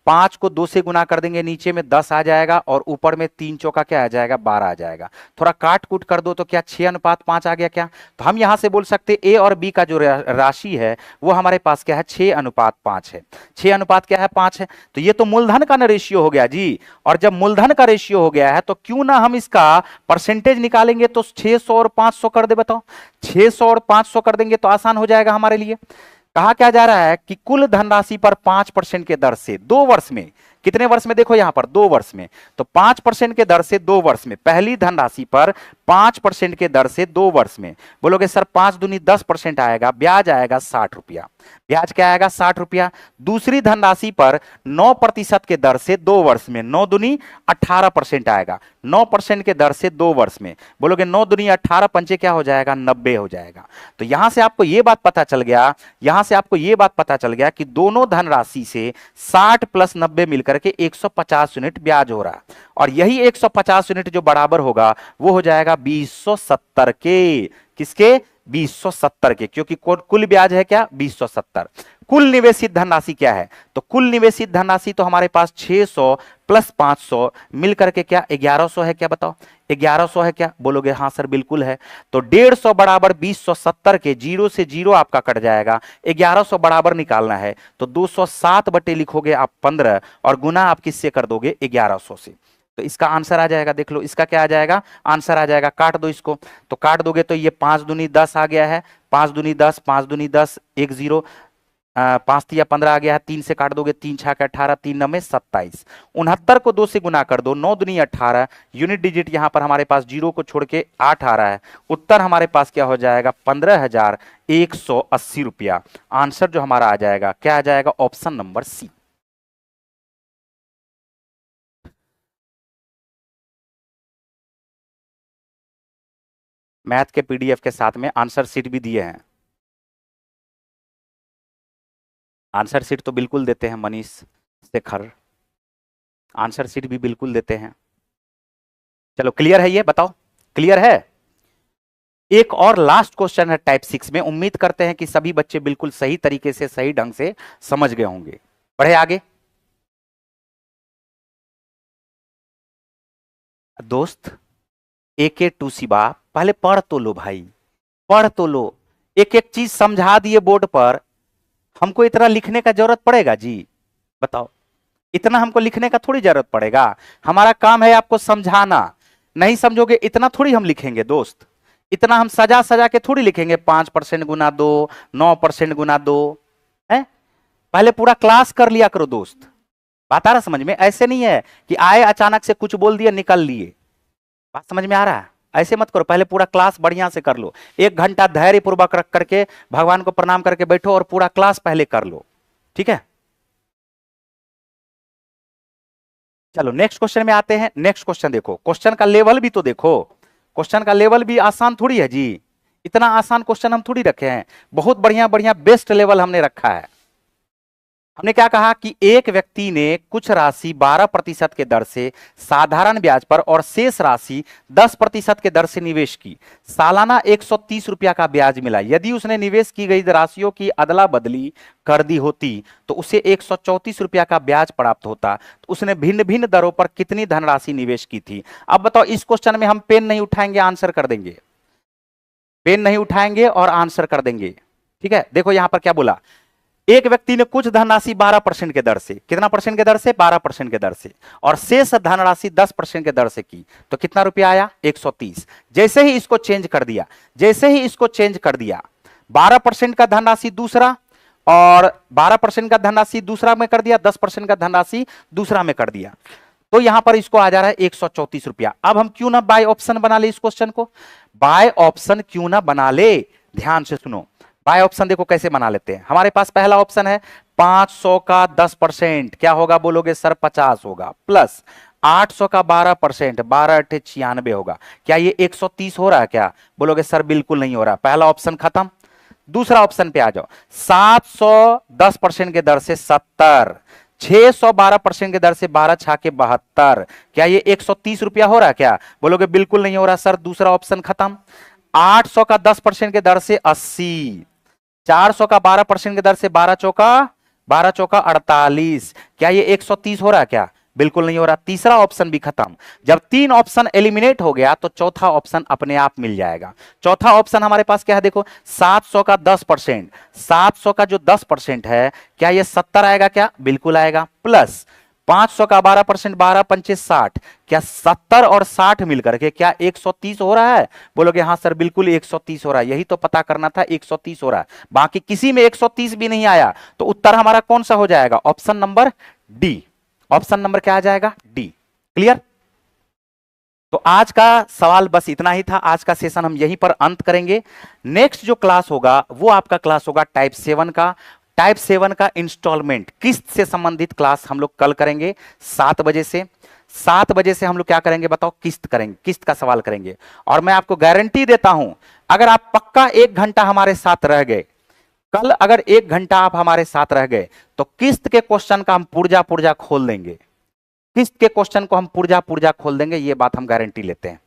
5 को 2 से गुना कर देंगे, नीचे में 10 आ जाएगा और ऊपर में 3 चौका क्या आ जाएगा, 12 आ जाएगा। थोड़ा काट कूट कर दो तो क्या 6:5 आ गया क्या, तो हम यहां से बोल सकते ए और बी का जो राशि है वो हमारे पास क्या है, 6:5 है। 6 क्या है, 5 है। तो ये तो मूलधन का ना रेशियो हो गया जी, और जब मूलधन का रेशियो हो गया है तो क्यों ना हम इसका परसेंटेज निकालेंगे, तो 600 और 500 कर दे, बताओ 600 और 500 कर देंगे तो आसान हो जाएगा हमारे लिए। कहा क्या जा रहा है कि कुल धनराशि पर 5% के दर से 2 वर्ष में, कितने वर्ष में, देखो यहां पर 2 वर्ष में, तो 5% के दर से 2 वर्ष में, पहली धनराशि पर 5% के दर से 2 वर्ष में, बोलोगे सर 5 दूनी 10% आएगा, ब्याज आएगा 60 रुपया, ब्याज क्या आएगा 60 रुपया। दूसरी धनराशि पर 9% के दर से 2 वर्ष में, 9 दूनी 18% आएगा, 9% के दर से 2 वर्ष में, बोलोगे 9 दूनी 18 पंचे क्या हो जाएगा, 90 हो जाएगा। तो यहां से आपको यह बात पता चल गया कि दोनों धनराशि से 60 + 90 मिलकर के 150 यूनिट ब्याज हो रहा है, और यही 150 यूनिट जो बराबर होगा वो हो जाएगा 270 के, किसके, 270 के, क्योंकि कुल ब्याज है क्या, 270। कुल निवेशित धनराशि क्या है, तो कुल निवेशित धनराशि तो हमारे पास 600 + 500 मिलकर के क्या 1100 है क्या, बताओ 1100 है क्या, बोलोगे हाँ सर बिल्कुल है। तो 150 बराबर 270 के, 0 से 0 आपका कट जाएगा, 1100 बराबर निकालना है तो 207 बटे लिखोगे आप 15 और गुना आप किससे कर दोगे, 1100 से। तो इसका आंसर आ जाएगा, देख लो इसका क्या आ जाएगा, आंसर आ जाएगा, काट दो इसको, तो काट दोगे तो ये 5 दूनी 10 आ गया है, 5 दूनी 10, 5 दूनी 10, 1 0, 5 तिया 15 आ गया है, 3 से काट दोगे, 3 6 18, 3 9 27, 69 को 2 से गुना कर दो, 9 दूनी 18, यूनिट डिजिट यहां पर हमारे पास 0 को छोड़ के 8 आ रहा है, उत्तर हमारे पास क्या हो जाएगा, 15,180 रुपया। आंसर जो हमारा आ जाएगा क्या आ जाएगा, ऑप्शन नंबर सी। मैथ के पीडीएफ के साथ में आंसर शीट भी दिए हैं, आंसर शीट तो बिल्कुल देते हैं मनीष शेखर, आंसर शीट भी बिल्कुल देते हैं। चलो क्लियर है, ये बताओ क्लियर है। एक और लास्ट क्वेश्चन है टाइप 6 में, उम्मीद करते हैं कि सभी बच्चे बिल्कुल सही तरीके से, सही ढंग से समझ गए होंगे। बढ़े आगे दोस्त, AK टू सिबा, पहले पढ़ तो लो भाई, पढ़ तो लो, एक एक चीज समझा दिए बोर्ड पर, हमको इतना लिखने का जरूरत पड़ेगा जी, बताओ इतना हमको लिखने का थोड़ी जरूरत पड़ेगा, हमारा काम है आपको समझाना, नहीं समझोगे इतना थोड़ी हम लिखेंगे दोस्त, इतना हम सजा सजा के थोड़ी लिखेंगे, 5% गुना 2, 9% गुना 2 है, पहले पूरा क्लास कर लिया करो दोस्त, बात आ रहा समझ में, ऐसे नहीं है कि आए अचानक से कुछ बोल दिया निकल लिए, बात समझ में आ रहा है, ऐसे मत करो, पहले पूरा क्लास बढ़िया से कर लो, 1 घंटा धैर्य पूर्वक रख करके भगवान को प्रणाम करके बैठो और पूरा क्लास पहले कर लो, ठीक है। चलो नेक्स्ट क्वेश्चन में आते हैं। नेक्स्ट क्वेश्चन देखो, क्वेश्चन का लेवल भी तो देखो, क्वेश्चन का लेवल भी आसान थोड़ी है जी, इतना आसान क्वेश्चन हम थोड़ी रखे हैं, बहुत बढ़िया बढ़िया बेस्ट लेवल हमने रखा है। हमने क्या कहा कि एक व्यक्ति ने कुछ राशि 12% के दर से साधारण ब्याज पर और शेष राशि 10% के दर से निवेश की, सालाना 130 रुपया का ब्याज मिला। यदि उसने निवेश की गई राशियों की अदला बदली कर दी होती तो उसे 134 रुपया का ब्याज प्राप्त होता। तो उसने भिन्न भिन्न दरों पर कितनी धनराशि निवेश की थी। अब बताओ, इस क्वेश्चन में हम पेन नहीं उठाएंगे, आंसर कर देंगे, पेन नहीं उठाएंगे और आंसर कर देंगे, ठीक है। देखो यहां पर क्या बोला, एक व्यक्ति ने कुछ धनराशि 12% के दर से, कितना परसेंट के दर से, 12% के दर से, और शेष धनराशि 10% के दर से की, तो कितना रुपया आया, 130। जैसे ही इसको चेंज कर दिया, जैसे ही इसको चेंज कर दिया, 12% का धनराशि दूसरा और 12% का धनराशि दूसरा में कर दिया, 10% का धनराशि दूसरा में कर दिया, तो यहां पर इसको आ जा रहा है 134 रुपया। अब हम क्यों ना बाय ऑप्शन बना ले, इस क्वेश्चन को बाय ऑप्शन क्यों ना बना ले, ध्यान से सुनो, बाय ऑप्शन देखो कैसे बना लेते हैं। हमारे पास पहला ऑप्शन है 500 का 10%, क्या होगा बोलोगे सर 50 होगा, प्लस 800 का 12%, 12 अट्ठे 96 होगा, क्या ये 130 हो रहा है क्या, बोलोगे सर बिल्कुल नहीं हो रहा। पहला ऑप्शन खत्म। दूसरा ऑप्शन पे आ जाओ, 700 10% के दर से 70, 600 12% के दर से 12 छा के 72, क्या ये 130 रुपया हो रहा है क्या, बोलोगे बिल्कुल नहीं हो रहा सर, दूसरा ऑप्शन खत्म। 800 का 10% के दर से 80, 400 का 12% के दर से 12 चौका 48, क्या ये 130 हो रहा है क्या, बिल्कुल नहीं हो रहा, तीसरा ऑप्शन भी खत्म। जब तीन ऑप्शन एलिमिनेट हो गया तो चौथा ऑप्शन अपने आप मिल जाएगा। चौथा ऑप्शन हमारे पास क्या है देखो, 700 का 10%, 700 का जो 10% है, क्या ये 70 आएगा क्या, बिल्कुल आएगा, प्लस 500 का 12%, 12 पंचे 60, क्या 70 और 60 मिलकर के क्या 130 हो रहा है, बोलोगे हाँ सर बिल्कुल 130 हो रहा है, यही तो पता करना था, 130 हो रहा है, बाकी किसी में 130 भी नहीं आया, तो उत्तर हमारा कौन सा हो जाएगा, option number D. Option number क्या आ जाएगा, डी। क्लियर। तो आज का सवाल बस इतना ही था, आज का सेशन हम यहीं पर अंत करेंगे। नेक्स्ट जो क्लास होगा वो आपका क्लास होगा टाइप 7 का। टाइप 7 का इंस्टॉलमेंट किस्त से संबंधित क्लास हम लोग कल करेंगे 7 बजे से। 7 बजे से हम लोग क्या करेंगे बताओ, किस्त करेंगे, किस्त का सवाल करेंगे। और मैं आपको गारंटी देता हूं, अगर आप पक्का 1 घंटा हमारे साथ रह गए, कल अगर 1 घंटा आप हमारे साथ रह गए, तो किस्त के क्वेश्चन का हम पुर्जा पुर्जा खोल देंगे, किस्त के क्वेश्चन को हम पुर्जा पुर्जा खोल देंगे, ये बात हम गारंटी लेते हैं।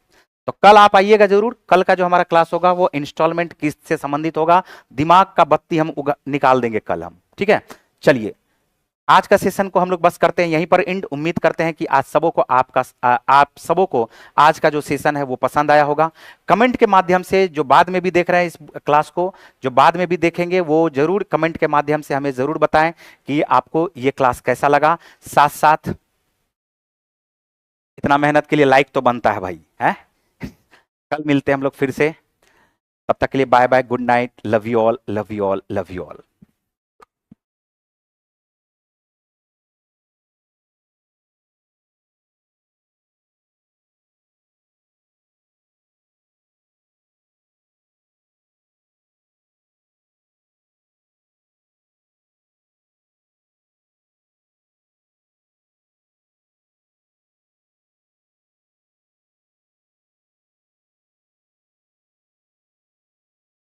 तो कल आप आइएगा जरूर। कल का जो हमारा क्लास होगा वो इंस्टॉलमेंट किस्त से संबंधित होगा। दिमाग का बत्ती हम निकाल देंगे कल हम, ठीक है। चलिए आज का सेशन को हम लोग बस करते हैं यहीं पर एंड। उम्मीद करते हैं कि आज सबों को आप सबों को आज का जो सेशन है वो पसंद आया होगा। कमेंट के माध्यम से जो बाद में भी देख रहे हैं इस क्लास को, जो बाद में भी देखेंगे, वो जरूर कमेंट के माध्यम से हमें जरूर बताएं कि आपको ये क्लास कैसा लगा। साथ साथ इतना मेहनत के लिए लाइक तो बनता है भाई, है। कल मिलते हैं हम लोग फिर से, तब तक के लिए bye bye, good night, love you all, love you all, love you all.